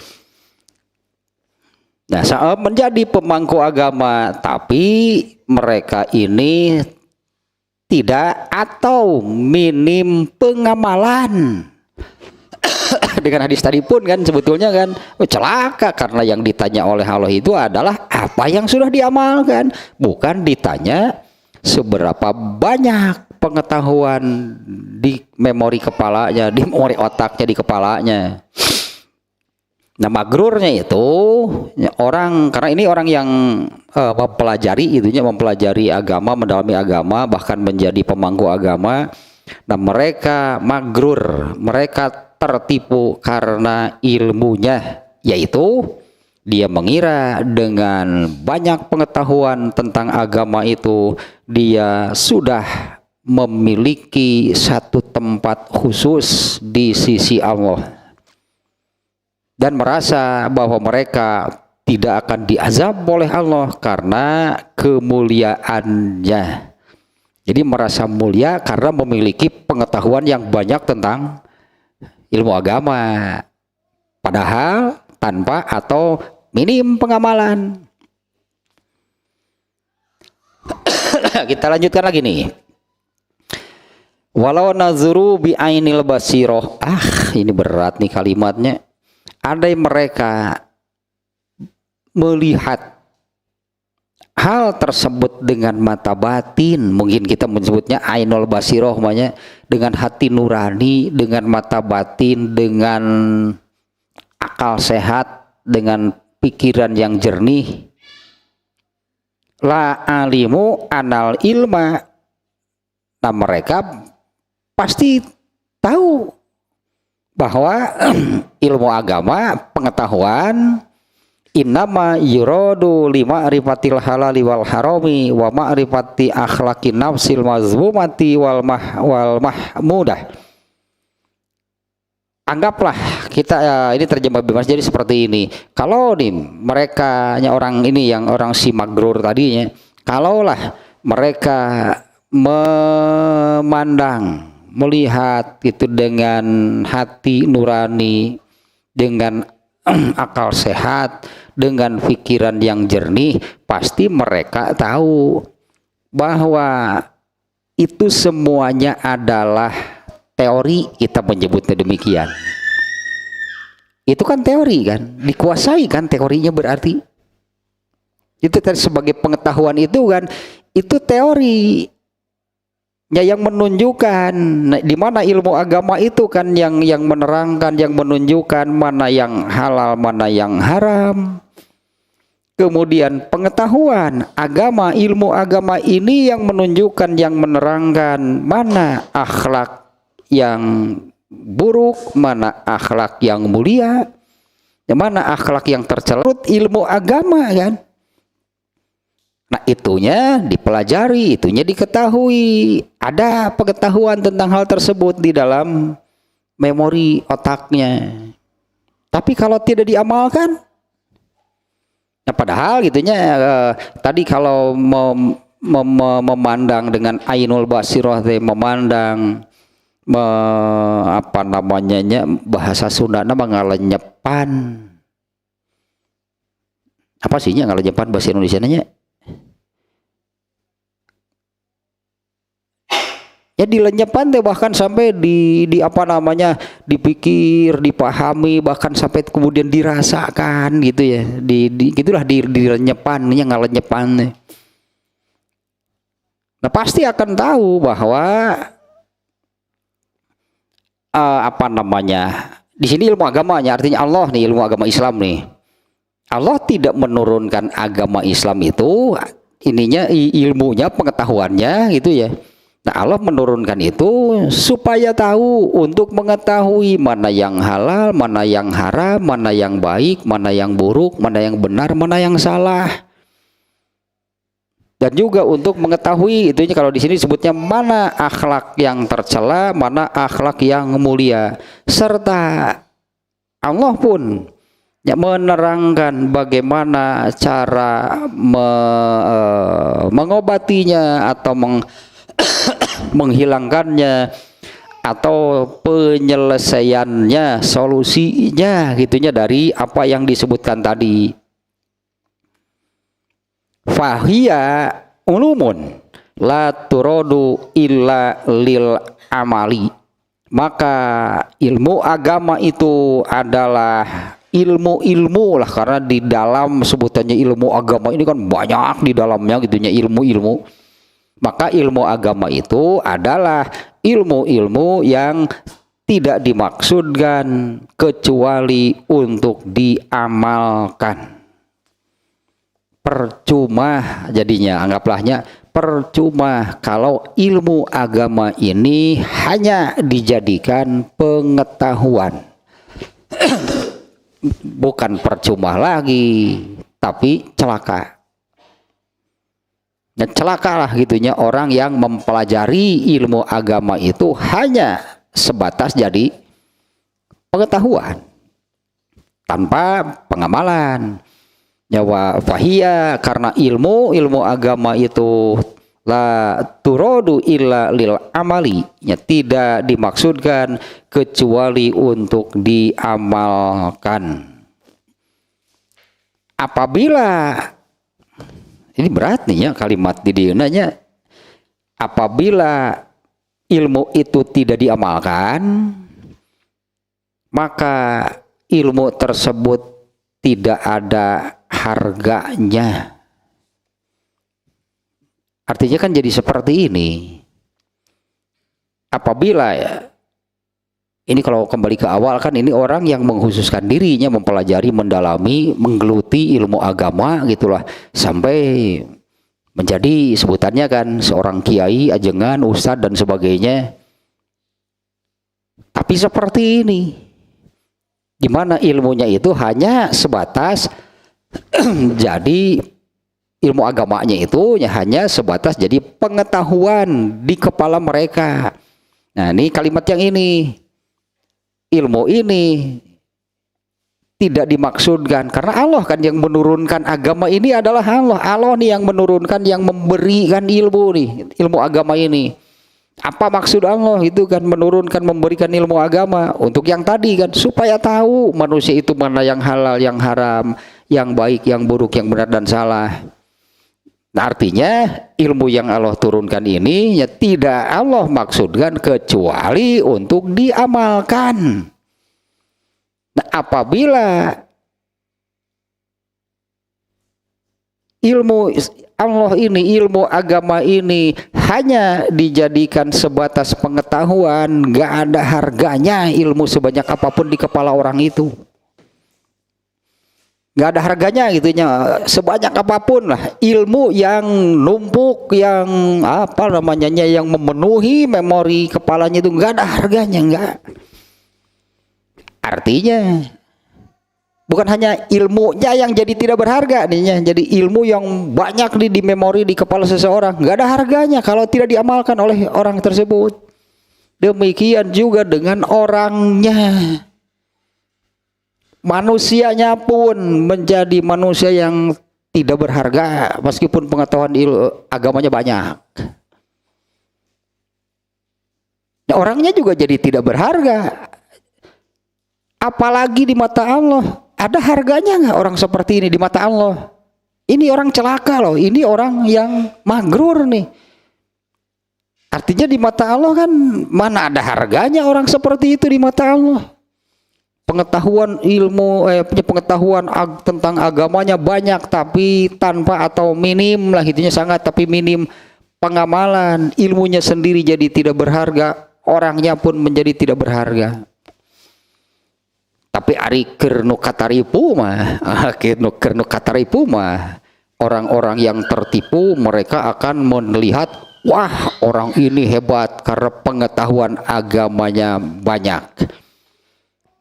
Nah, saat menjadi pemangku agama, tapi mereka ini tidak atau minim pengamalan dengan hadis tadi pun kan sebetulnya kan celaka, karena yang ditanya oleh Allah itu adalah apa yang sudah diamalkan, bukan ditanya seberapa banyak pengetahuan di memori kepalanya, di memori otaknya, di kepalanya. Nah, magrurnya itu orang, karena ini orang yang mempelajari itunya, mempelajari agama, mendalami agama, bahkan menjadi pemangku agama. Nah, mereka magrur, mereka tertipu karena ilmunya, yaitu dia mengira dengan banyak pengetahuan tentang agama itu dia sudah memiliki satu tempat khusus di sisi Allah, dan merasa bahwa mereka tidak akan diazab oleh Allah karena kemuliaannya. Jadi merasa mulia karena memiliki pengetahuan yang banyak tentang ilmu agama, padahal tanpa atau minim pengamalan. Kita lanjutkan lagi nih. Walau nazuru bi ainil basiroh. Ini berat nih kalimatnya. Andai mereka melihat hal tersebut dengan mata batin, mungkin kita menyebutnya ainul basiroh, makanya dengan hati nurani, dengan mata batin, dengan akal sehat, dengan pikiran yang jernih. La alimu anal ilma. Nah, mereka pasti tahu bahwa ilmu agama, pengetahuan, innama yuradu lima rifatil halali wal harami wa ma'rifati akhlaqin nafsil mazmumati wal mahmudah. Anggaplah kita ini terjemah bebas, jadi seperti ini. Kalau nih mereka orang ini yang orang si magrur tadinya, kalaulah mereka memandang, melihat itu dengan hati nurani, dengan akal sehat, dengan pikiran yang jernih, pasti mereka tahu bahwa itu semuanya adalah teori, kita menyebutnya demikian. Itu kan teori kan, dikuasai kan teorinya, berarti itu sebagai pengetahuan itu kan, itu teori yang menunjukkan di mana ilmu agama itu kan yang menerangkan, yang menunjukkan mana yang halal, mana yang haram. Kemudian pengetahuan agama, ilmu agama ini yang menunjukkan, yang menerangkan mana akhlak yang buruk, mana akhlak yang mulia, mana akhlak yang tercela. Ilmu agama kan. Nah, itunya dipelajari, itunya diketahui. Ada pengetahuan tentang hal tersebut di dalam memori otaknya. Tapi kalau tidak diamalkan, nah padahal gitunya tadi kalau memandang dengan ainul basirah, memandang apa namanya bahasa Sunda nama ngalenyepan. Apa sih nya ngalenyepan bahasa Indonesianya? Ya dilenyepan deh, bahkan sampai di apa namanya dipikir, dipahami, bahkan sampai kemudian dirasakan gitu ya. Gitulah dilenyepan, ini ngalenyepan deh. Nah, pasti akan tahu bahwa apa namanya di sini ilmu agamanya, artinya Allah nih, ilmu agama Islam nih. Allah tidak menurunkan agama Islam itu ininya ilmunya, pengetahuannya gitu ya. Nah, Allah menurunkan itu supaya tahu, untuk mengetahui mana yang halal, mana yang haram, mana yang baik, mana yang buruk, mana yang benar, mana yang salah. Dan juga untuk mengetahui itunya, kalau di sini sebutnya mana akhlak yang tercela, mana akhlak yang mulia. Serta Allah pun ya menerangkan bagaimana cara mengobatinya atau menghilangkannya atau penyelesaiannya, solusinya gitunya dari apa yang disebutkan tadi. Fahiya ulumun la turodu illa lil amali. Maka ilmu agama itu adalah ilmu-ilmu lah, karena di dalam sebutannya ilmu agama ini kan banyak di dalamnya gitunya ilmu-ilmu. Maka ilmu agama itu adalah ilmu-ilmu yang tidak dimaksudkan kecuali untuk diamalkan. Percuma jadinya, anggaplahnya percuma kalau ilmu agama ini hanya dijadikan pengetahuan. Bukan percuma lagi, tapi celaka. Nah, celakalah gitunya orang yang mempelajari ilmu agama itu hanya sebatas jadi pengetahuan tanpa pengamalan. Nyawa fahia, karena ilmu agama itu la turodu illa lil amali, ya tidak dimaksudkan kecuali untuk diamalkan. Apabila ini berat nih ya kalimat di diunanya, apabila ilmu itu tidak diamalkan, maka ilmu tersebut tidak ada harganya. Artinya kan jadi seperti ini. Apabila ya, ini kalau kembali ke awal kan ini orang yang mengkhususkan dirinya mempelajari, mendalami, menggeluti ilmu agama gitulah, sampai menjadi sebutannya kan seorang kiai, ajengan, ustadz dan sebagainya. Tapi seperti ini, dimana ilmunya itu hanya sebatas jadi ilmu agamanya itu hanya sebatas jadi pengetahuan di kepala mereka. Nah, ini kalimat yang ini, ilmu ini tidak dimaksudkan, karena Allah kan yang menurunkan agama ini adalah Allah. Allah nih yang menurunkan, yang memberikan ilmu nih, ilmu agama ini. Apa maksud Allah itu kan menurunkan, memberikan ilmu agama untuk yang tadi kan, supaya tahu manusia itu mana yang halal, yang haram, yang baik, yang buruk, yang benar dan salah. Nah, artinya ilmu yang Allah turunkan ini ya tidak Allah maksudkan kecuali untuk diamalkan. Nah, apabila ilmu Allah ini, ilmu agama ini hanya dijadikan sebatas pengetahuan, nggak ada harganya ilmu sebanyak apapun di kepala orang itu. Nggak ada harganya gitunya, sebanyak apapun lah ilmu yang numpuk, yang apa namanya, yang memenuhi memori kepalanya itu nggak ada harganya, nggak. Artinya bukan hanya ilmunya yang jadi tidak berharga nih, jadi ilmu yang banyak di memori di kepala seseorang nggak ada harganya kalau tidak diamalkan oleh orang tersebut. Demikian juga dengan orangnya. Manusianya pun menjadi manusia yang tidak berharga meskipun pengetahuan agamanya banyak. Nah, orangnya juga jadi tidak berharga. Apalagi di mata Allah. Ada harganya nggak orang seperti ini di mata Allah? Ini orang celaka loh. Ini orang yang magrur nih. Artinya di mata Allah kan mana ada harganya orang seperti itu di mata Allah. Pengetahuan ilmu, pengetahuan tentang agamanya banyak tapi tanpa atau minim lah, itunya sangat tapi minim pengamalan, ilmunya sendiri jadi tidak berharga, orangnya pun menjadi tidak berharga. Tapi ari keur nu kataripu mah keur nu kataripu mah orang-orang yang tertipu mereka akan melihat, wah orang ini hebat karena pengetahuan agamanya banyak.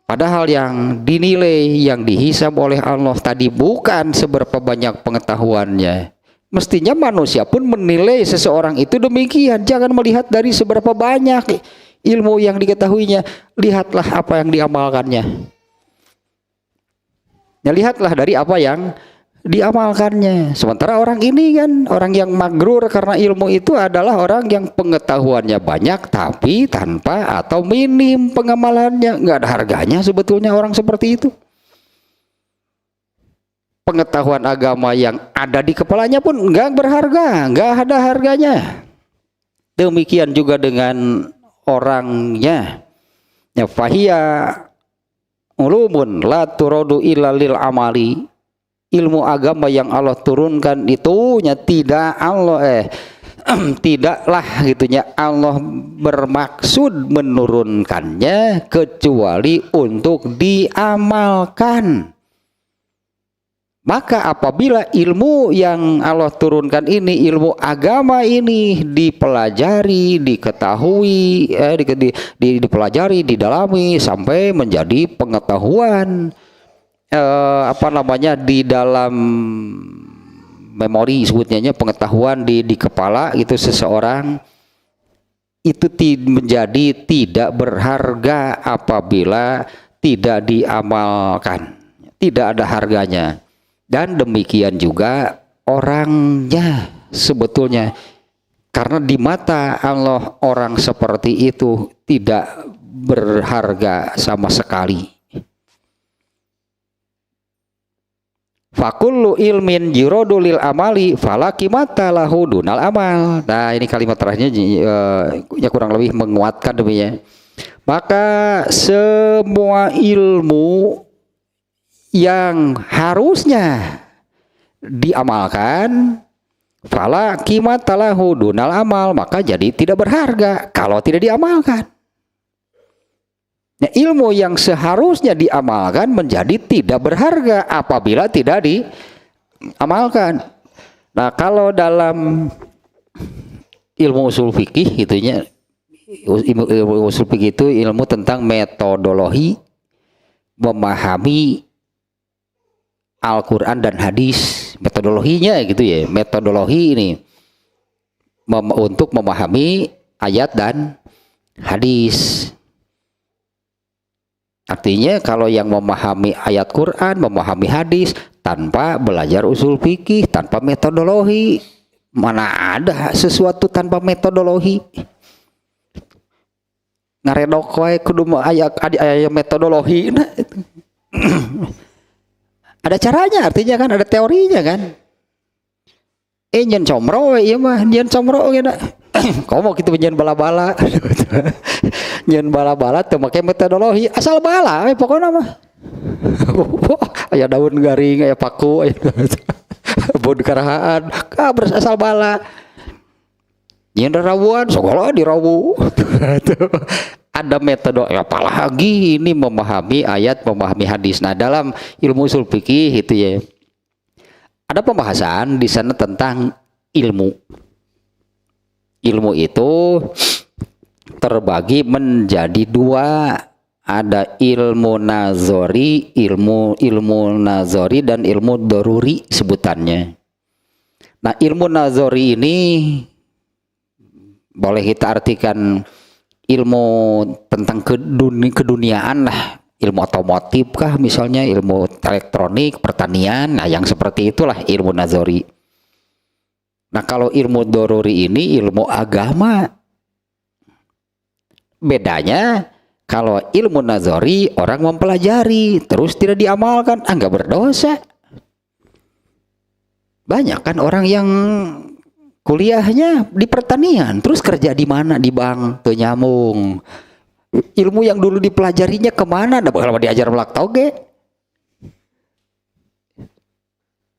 Padahal yang dinilai, yang dihisab oleh Allah tadi bukan seberapa banyak pengetahuannya. Mestinya manusia pun menilai seseorang itu demikian. Jangan melihat dari seberapa banyak ilmu yang diketahuinya, lihatlah apa yang diamalkannya. Ya, lihatlah dari apa yang diamalkannya. Sementara orang ini kan, orang yang magrur karena ilmu itu adalah orang yang pengetahuannya banyak tapi tanpa atau minim pengamalannya. Nggak ada harganya sebetulnya orang seperti itu. Pengetahuan agama yang ada di kepalanya pun nggak berharga, nggak ada harganya. Demikian juga dengan orangnya. Ya, fahiyya ulumun la turadu illa lil amali. Ilmu agama yang Allah turunkan itunya tidaklah gitunya Allah bermaksud menurunkannya kecuali untuk diamalkan. Maka apabila ilmu yang Allah turunkan ini, ilmu agama ini dipelajari, diketahui, dipelajari, didalami sampai menjadi pengetahuan di dalam memori, sebutnya pengetahuan di kepala itu seseorang, itu menjadi tidak berharga apabila tidak diamalkan, tidak ada harganya. Dan demikian juga orangnya sebetulnya, karena di mata Allah orang seperti itu tidak berharga sama sekali. Fakullu ilmin yuradu lil amali fala qimata lahu dunal amal. Nah, ini kalimat terakhirnya ya kurang lebih menguatkan demikian. Maka semua ilmu yang harusnya diamalkan fala qimata lahu dunal amal, maka jadi tidak berharga kalau tidak diamalkan. Nah, ilmu yang seharusnya diamalkan menjadi tidak berharga apabila tidak diamalkan. Nah, kalau dalam ilmu usul fikih itunya, ilmu usul fikih itu ilmu tentang metodologi memahami Al-Quran dan hadis, metodologinya gitu ya, metodologi ini untuk memahami ayat dan hadis. Artinya kalau yang memahami ayat Quran, memahami hadis tanpa belajar usul fikih, tanpa metodologi, mana ada sesuatu tanpa metodologi? Ngaredok wae kudu ayat metodologi. Nah, ada caranya, artinya kan ada teorinya kan. Nyen comro ieu mah, nyen comro ge da. Komo kitu nyen bala-bala. Nyen bala-bala teu make metodologi, asal bala we pokona mah. Aya daun garing, aya paku, aya bod karahaan, kabres asal bala. Nyen rawuan, sogolo dirawu. Ada metode, apalagi ini memahami ayat, memahami hadis. Nah, dalam ilmu usul fikih itu ya, ada pembahasan di sana tentang ilmu. Ilmu itu terbagi menjadi dua, ada ilmu nazori, ilmu nazori dan ilmu doruri sebutannya. Nah, ilmu nazori ini boleh kita artikan ilmu tentang keduniaan lah, ilmu otomotif kah misalnya, ilmu elektronik, pertanian, nah yang seperti itulah ilmu nazori. Nah, kalau ilmu doruri ini ilmu agama. Bedanya kalau ilmu nazori orang mempelajari terus tidak diamalkan, nggak berdosa. Banyak kan orang yang kuliahnya di pertanian, terus kerja di mana, di bank, tuh nyambung. Ilmu yang dulu dipelajarinya kemana? Dah bakal diajar melak toge.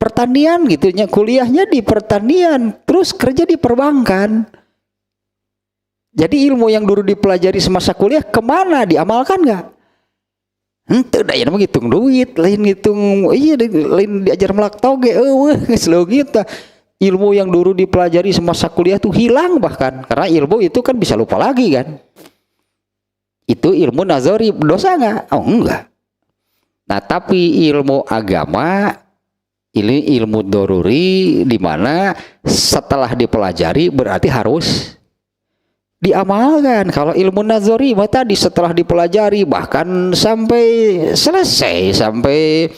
Pertanian gitunya, kuliahnya di pertanian, terus kerja di perbankan. Jadi ilmu yang dulu dipelajari semasa kuliah kemana? Diamalkan nggak? Henteu da ya mah ngitung duit, lain ngitung iya lain diajar melak toge geus leungit tah. Ilmu yang dulu dipelajari semasa kuliah tuh hilang bahkan karena ilmu itu kan bisa lupa lagi kan. Itu ilmu nazari dosa enggak? Oh enggak. Nah, tapi ilmu agama ini ilmu doruri di mana setelah dipelajari berarti harus diamalkan. Kalau ilmu nazari mah tadi setelah dipelajari bahkan sampai selesai, sampai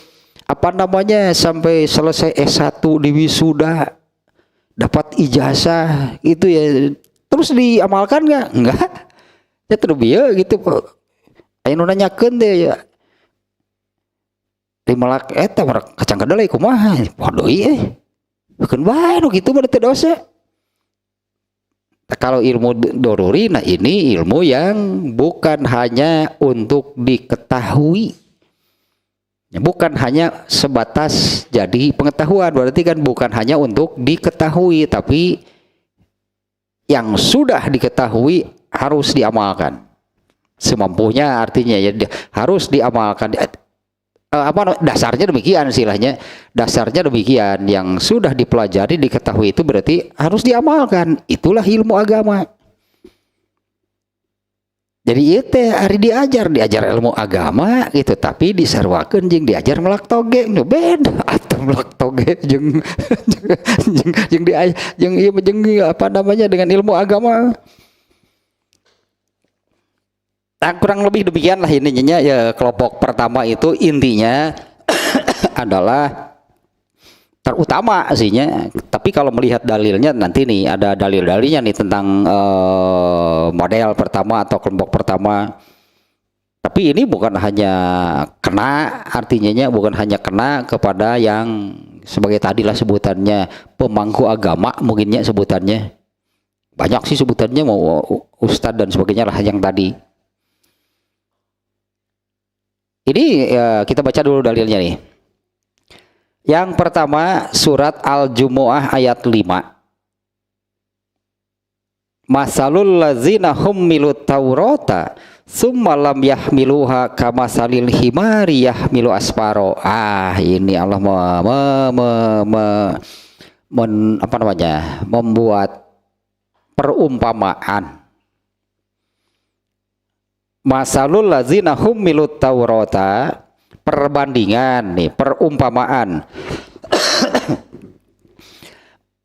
apa namanya, sampai selesai S1 di wisuda dapat ijazah itu ya terus diamalkan nggak? Enggak. Ya terus bieu gitu kok. Aya nu nanyakeun teh ya. Di melak eta kacang kedelai kumaha? Podo ieu. Bukan bae nu kitu mah teu dosa. Kalau ilmu doruri, nah ini ilmu yang bukan hanya untuk diketahui, bukan hanya sebatas jadi pengetahuan, berarti kan bukan hanya untuk diketahui, tapi yang sudah diketahui harus diamalkan semampunya, artinya ya harus diamalkan. Apa dasarnya demikian istilahnya, dasarnya demikian, yang sudah dipelajari diketahui itu berarti harus diamalkan, itulah ilmu agama. Jadi itu hari diajar ilmu agama gitu, tapi disarwakeun jeung diajar melak toge nu beda atuh melak toge jeung jeung apa namanya dengan ilmu agama. Nah, kurang lebih demikianlah ininya ya. Kelompok pertama itu intinya adalah terutama aslinya, tapi kalau melihat dalilnya nanti nih ada dalil-dalilnya nih tentang model pertama atau kelompok pertama. Tapi ini bukan hanya kena, artinya bukan hanya kena kepada yang sebagai tadilah sebutannya pemangku agama, mungkinnya sebutannya banyak sih sebutannya, mau ustadz dan sebagainya lah yang tadi. Ini kita baca dulu dalilnya nih. Yang pertama surat Al-Jumu'ah ayat 5. Masalul ladzina hummilut taurata summa lam yahmiluha kamasalil himari yahmilu asfaro. Ini Allah membuat perumpamaan. Masalul ladzina hummilut taurata, perbandingan nih, perumpamaan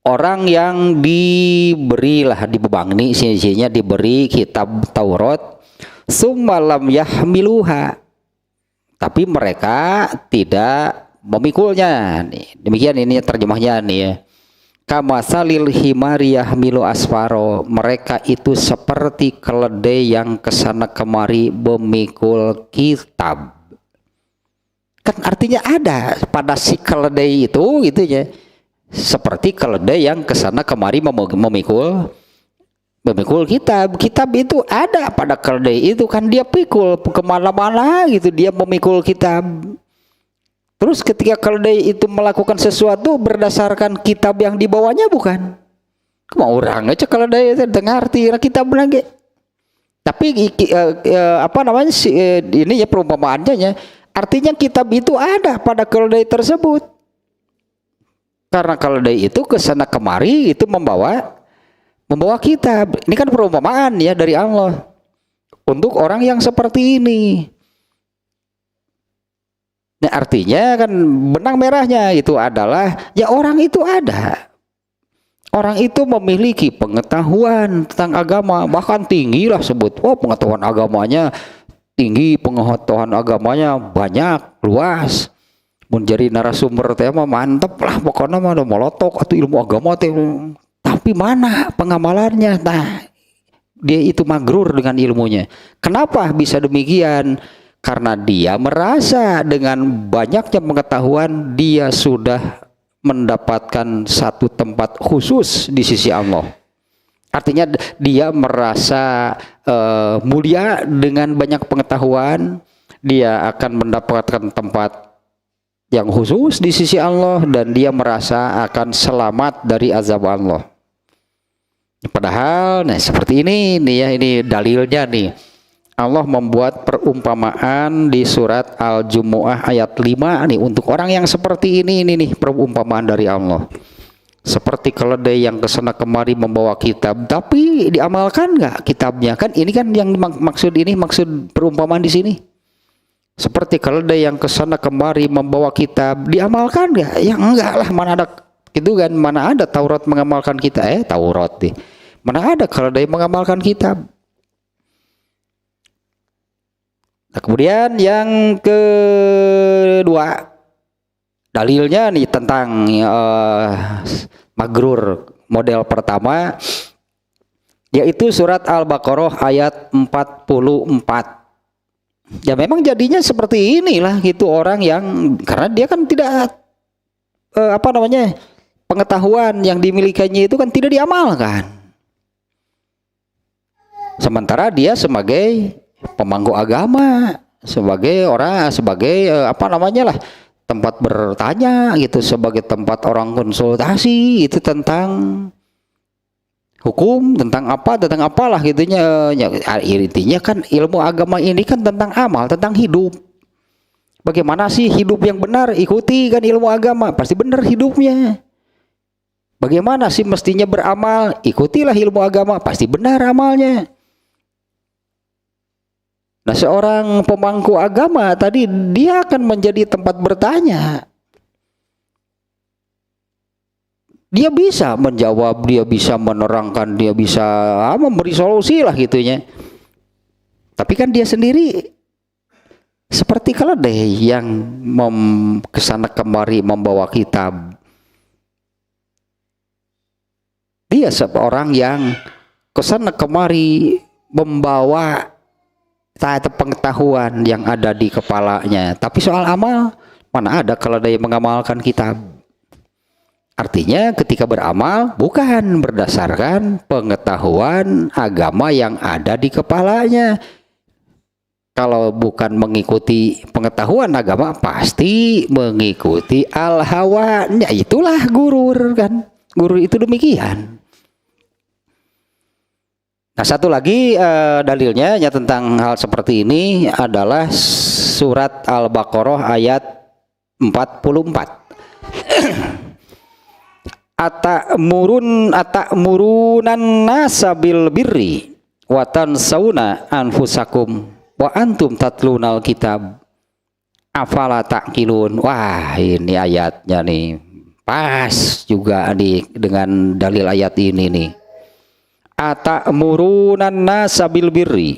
orang yang diberilah, dibebangni sini-sininya diberi kitab Taurat, summa lam yahmiluha, tapi mereka tidak memikulnya nih. Demikian ini terjemahnya nih ya. Kamasalil himari yahmilu asfaro, mereka itu seperti keledai yang kesana kemari memikul kitab. Kan artinya ada pada si keledai itu gitu ya, seperti keledai yang kesana kemari memikul kitab. Kitab itu ada pada keledai itu kan, dia pikul kemana-mana gitu, dia memikul kitab. Terus ketika keledai itu melakukan sesuatu berdasarkan kitab yang dibawanya bukan? Mau orang aja keledai itu dengar arti kitab lagi. Tapi apa namanya ini ya perumpamaannya ya, artinya kitab itu ada pada keledai tersebut. Karena keledai itu kesana kemari itu membawa kitab. Ini kan perumpamaan ya dari Allah untuk orang yang seperti ini. Nah, artinya kan benang merahnya itu adalah ya orang itu ada. Orang itu memiliki pengetahuan tentang agama, bahkan tinggi lah sebut. Oh, pengetahuan agamanya tinggi, pengetahuan agamanya banyak, luas. Menjadi narasumber tema mantep lah, pokoknya mah molotok atau ilmu agama teh. Tapi mana pengamalannya? Nah, dia itu magrur dengan ilmunya. Kenapa bisa demikian? Karena dia merasa dengan banyaknya pengetahuan dia sudah mendapatkan satu tempat khusus di sisi Allah. Artinya dia merasa mulia dengan banyak pengetahuan, dia akan mendapatkan tempat yang khusus di sisi Allah dan dia merasa akan selamat dari azab Allah. Padahal nah seperti ini nih ya, ini dalilnya nih. Allah membuat perumpamaan di surat Al-Jumu'ah ayat 5 nih untuk orang yang seperti ini nih perumpamaan dari Allah. Seperti keledai yang kesana kemari membawa kitab, tapi diamalkan nggak kitabnya? Kan ini kan yang maksud perumpamaan di sini. Seperti keledai yang kesana kemari membawa kitab, diamalkan nggak? Ya enggak lah, mana ada gitu kan? Mana ada Taurat mengamalkan kitab? Taurat nih. Mana ada keledai mengamalkan kitab? Nah, kemudian yang kedua, dalilnya nih tentang magrur model pertama, yaitu surat Al-Baqarah ayat 44. Ya memang jadinya seperti inilah gitu orang yang, karena dia kan tidak pengetahuan yang dimilikinya itu kan tidak diamalkan. Sementara dia sebagai pemangku agama, sebagai orang, sebagai tempat bertanya gitu, sebagai tempat orang konsultasi itu tentang hukum, tentang apalah gitunya. Intinya kan ilmu agama ini kan tentang amal, tentang hidup. Bagaimana sih hidup yang benar? Ikuti kan ilmu agama, pasti benar hidupnya. Bagaimana sih mestinya beramal? Ikutilah ilmu agama, pasti benar amalnya. Nah, seorang pemangku agama tadi dia akan menjadi tempat bertanya. Dia bisa menjawab, dia bisa menerangkan, dia bisa memberi solusi lah gitunya. Tapi kan dia sendiri seperti keledai yang kesana kemari membawa kitab. Dia seorang yang kesana kemari membawa pengetahuan yang ada di kepalanya, tapi soal amal mana ada kalau ada yang mengamalkan kitab. Artinya ketika beramal bukan berdasarkan pengetahuan agama yang ada di kepalanya. Kalau bukan mengikuti pengetahuan agama, pasti mengikuti al-hawa. Ya itulah gurur kan. Gurur itu demikian. Nah, satu lagi dalilnya ya tentang hal seperti ini adalah surat Al-Baqarah ayat 44. Atamurun nasa bil birri wa tansawna anfusakum wa antum tatlunal kitab afala ta'qilun. Wah, ini ayatnya nih pas juga nih dengan dalil ayat ini nih. Atamurun nasa bil birri,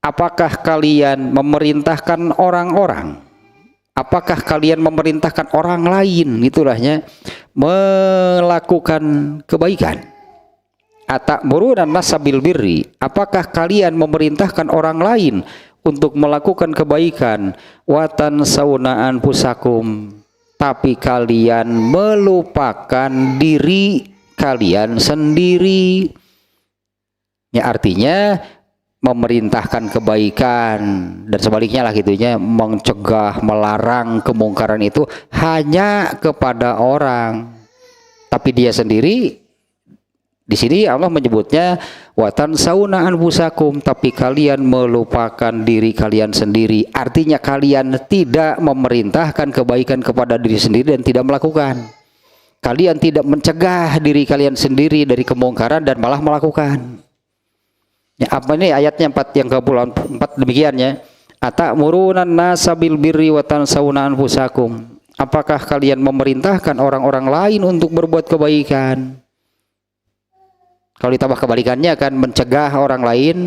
apakah kalian memerintahkan orang-orang, apakah kalian memerintahkan orang lain itulahnya melakukan kebaikan. Atamurun nasa bil birri, apakah kalian memerintahkan orang lain untuk melakukan kebaikan. Wa tansawna anfusakum, tapi kalian melupakan diri kalian sendiri. Ya, artinya memerintahkan kebaikan dan sebaliknya lah gitunya, mencegah, melarang kemungkaran itu hanya kepada orang, tapi dia sendiri di sini Allah menyebutnya wa tansawna anfusakum, tapi kalian melupakan diri kalian sendiri. Artinya kalian tidak memerintahkan kebaikan kepada diri sendiri dan tidak melakukan. Kalian tidak mencegah diri kalian sendiri dari kemungkaran dan malah melakukan. Ya, apa ini ayatnya 4 yang ke-4 demikian ya. Atamuruna nasa bil birri wa tansawna anfusakum. Apakah kalian memerintahkan orang-orang lain untuk berbuat kebaikan? Kalau ditambah kebalikannya kan mencegah orang lain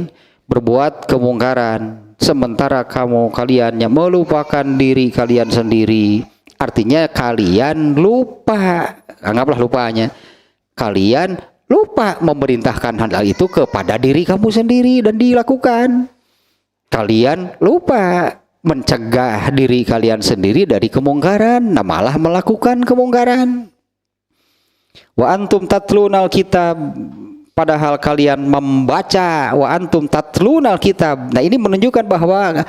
berbuat kemungkaran, sementara kalian yang melupakan diri kalian sendiri. Artinya kalian lupa, anggaplah lupanya, kalian lupa memerintahkan hal itu kepada diri kamu sendiri dan dilakukan. Kalian lupa mencegah diri kalian sendiri dari kemungkaran, nah malah melakukan kemungkaran. Wa antum tatlunal kitab, padahal kalian membaca. Wa antum tatlunal kitab, nah ini menunjukkan bahwa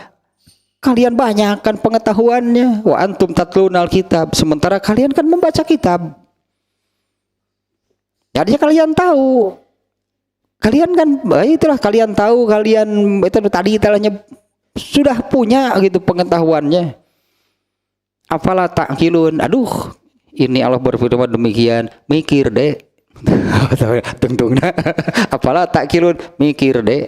kalian banyak kan pengetahuannya. Wa antum tatlunal kitab, sementara kalian kan membaca kitab. Jadi kalian tahu Kalian kan itulah kalian tahu, kalian itu tadi istilahnya sudah punya gitu pengetahuannya. Apalah ta'qilun. Aduh, ini Allah berfirman demikian, mikir deh. Tungtungna. Apalah ta'qilun, mikir deh.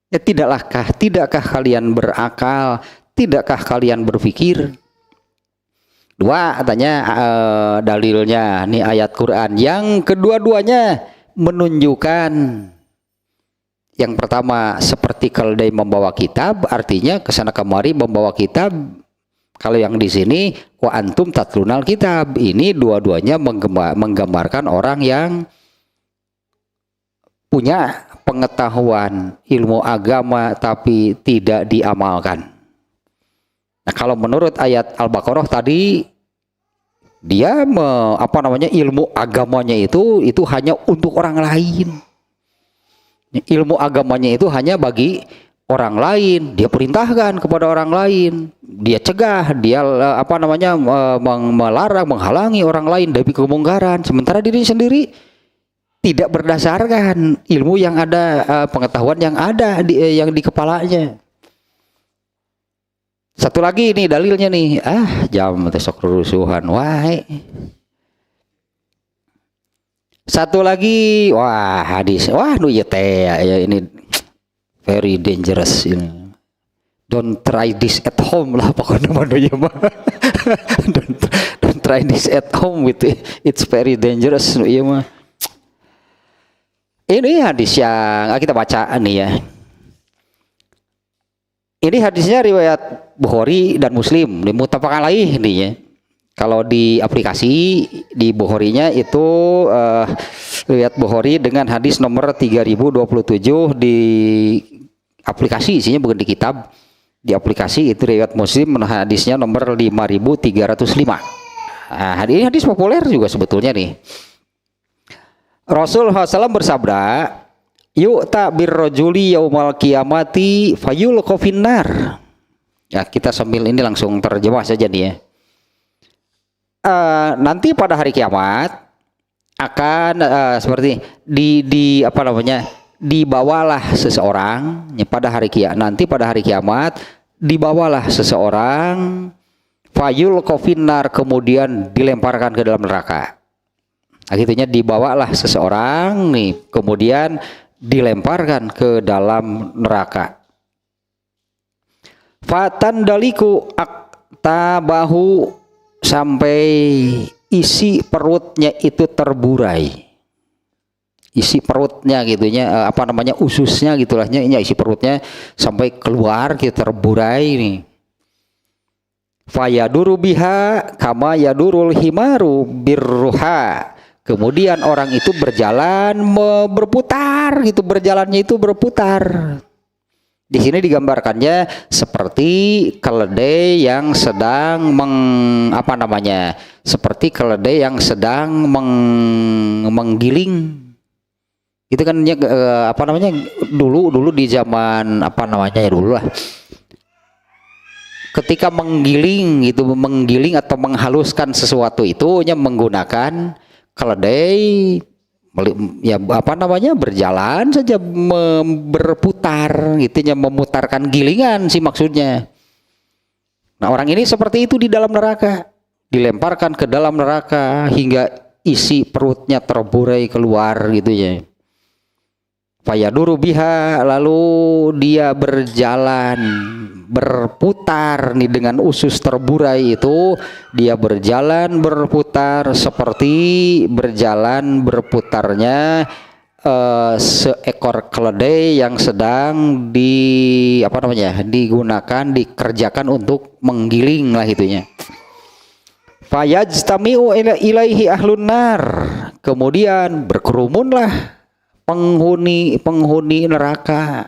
Ya tidakkah kalian berakal? Tidakkah kalian berpikir? Dua katanya dalilnya nih ayat Quran yang kedua-duanya menunjukkan, yang pertama seperti keledai membawa kitab, artinya kesana kemari membawa kitab. Kalau yang di sini wa antum tatlunal kitab, ini dua-duanya menggambarkan orang yang punya pengetahuan ilmu agama tapi tidak diamalkan. Nah, kalau menurut ayat Al-Baqarah tadi, dia ilmu agamanya itu hanya untuk orang lain. Ilmu agamanya itu hanya bagi orang lain. Dia perintahkan kepada orang lain. Dia cegah, dia melarang, menghalangi orang lain dari kemungkaran. Sementara diri sendiri tidak berdasarkan ilmu yang ada, pengetahuan yang ada yang di kepalanya. Satu lagi nih dalilnya nih, jam tesok rusuhan, wae. Satu lagi, hadis, nu ieu teh ya ini very dangerous ini. Don't try this at home lah pokoknya mah mah. Don't try this at home with it's very dangerous nu ieu mah. Ini hadis yang kita baca nih ya. Ini hadisnya riwayat Bukhari dan Muslim, di muttafaq alaih nih ya. Kalau di aplikasi di Bukharinya itu riwayat Bukhari dengan hadis nomor 3027, di aplikasi isinya bukan di kitab. Di aplikasi itu riwayat Muslim hadisnya nomor 5305. Nah, ini hadis populer juga sebetulnya nih. Rasulullah SAW bersabda, yu'ta birrajuli yaumal qiyamati fayulqa finnar. Ya, kita sambil ini langsung terjemah saja nih ya. Nanti pada hari kiamat akan seperti dibawalah seseorang ya, pada hari kiamat dibawalah seseorang fayulqa finnar, kemudian dilemparkan ke dalam neraka. Nah, gitunya dibawalah seseorang nih kemudian dilemparkan ke dalam neraka. Fatan daliku aktabahu, sampai isi perutnya itu terburai. Isi perutnya gitunya ususnya gitulahnya, ini isi perutnya sampai keluar gitu, terburai nih. Fayaduru biha kama yadurul himaru birruha. Kemudian orang itu berjalan berputar gitu, berjalannya itu berputar. Di sini digambarkannya seperti keledai yang sedang seperti keledai yang sedang menggiling. Itu kan dulu di zaman dulu lah. Ketika menggiling atau menghaluskan sesuatu itu menggunakan keledai ya berjalan saja berputar gitu, memutarkan gilingan sih maksudnya. Nah, orang ini seperti itu di dalam neraka, dilemparkan ke dalam neraka hingga isi perutnya terburai keluar gitu ya. Fayaduru biha, lalu dia berjalan berputar nih dengan usus terburai itu, dia berjalan berputar seperti berjalan berputarnya seekor keledai yang sedang dikerjakan untuk menggiling lah itunya. Fayajtami'u ilaihi ahlun nar, kemudian berkerumunlah penghuni neraka,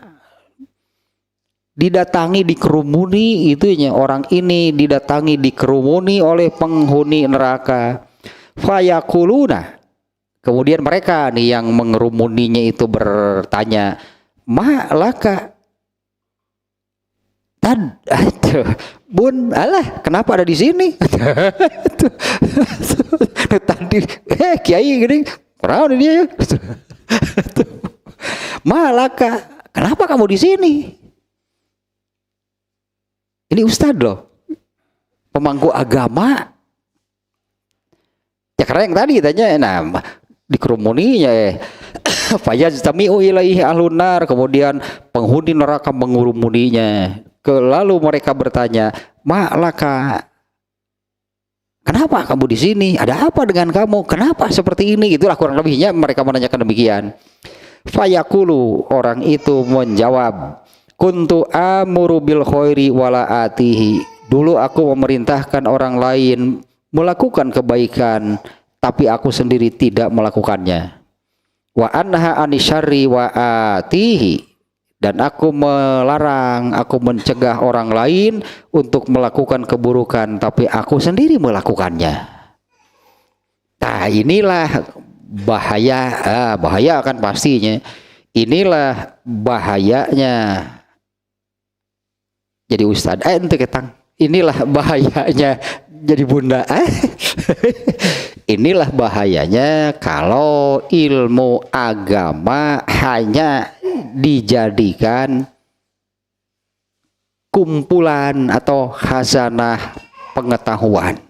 dikerumuni itunya, orang ini dikerumuni oleh penghuni neraka. Fayakuluna, kemudian mereka nih yang mengerumuninya itu bertanya, ma laka bun, alah kenapa ada di sini? Tadi kiai gini, pernah dia Malaka, kenapa kamu di sini? Ini ustadz loh, pemangku agama. Ya karena yang tadi tanya, nah dikerumuninya fayajtami'u ilaihi ahlunar, kemudian penghuni neraka mengerumuninya. Lalu mereka bertanya, malaka, kenapa kamu di sini? Ada apa dengan kamu? Kenapa seperti ini? Itulah kurang lebihnya mereka menanyakan demikian. Fayaqulu, orang itu menjawab, kuntu amuru bil khairi wala atihi. Dulu aku memerintahkan orang lain melakukan kebaikan, tapi aku sendiri tidak melakukannya. Wa anha anisyarri wa atihi, dan aku melarang, aku mencegah orang lain untuk melakukan keburukan, tapi aku sendiri melakukannya. Nah inilah bahaya, bahaya kan pastinya. Inilah bahayanya jadi ustadz. Ente ketang. Inilah bahayanya jadi bunda. Inilah bahayanya kalau ilmu agama hanya dijadikan kumpulan atau khazanah pengetahuan.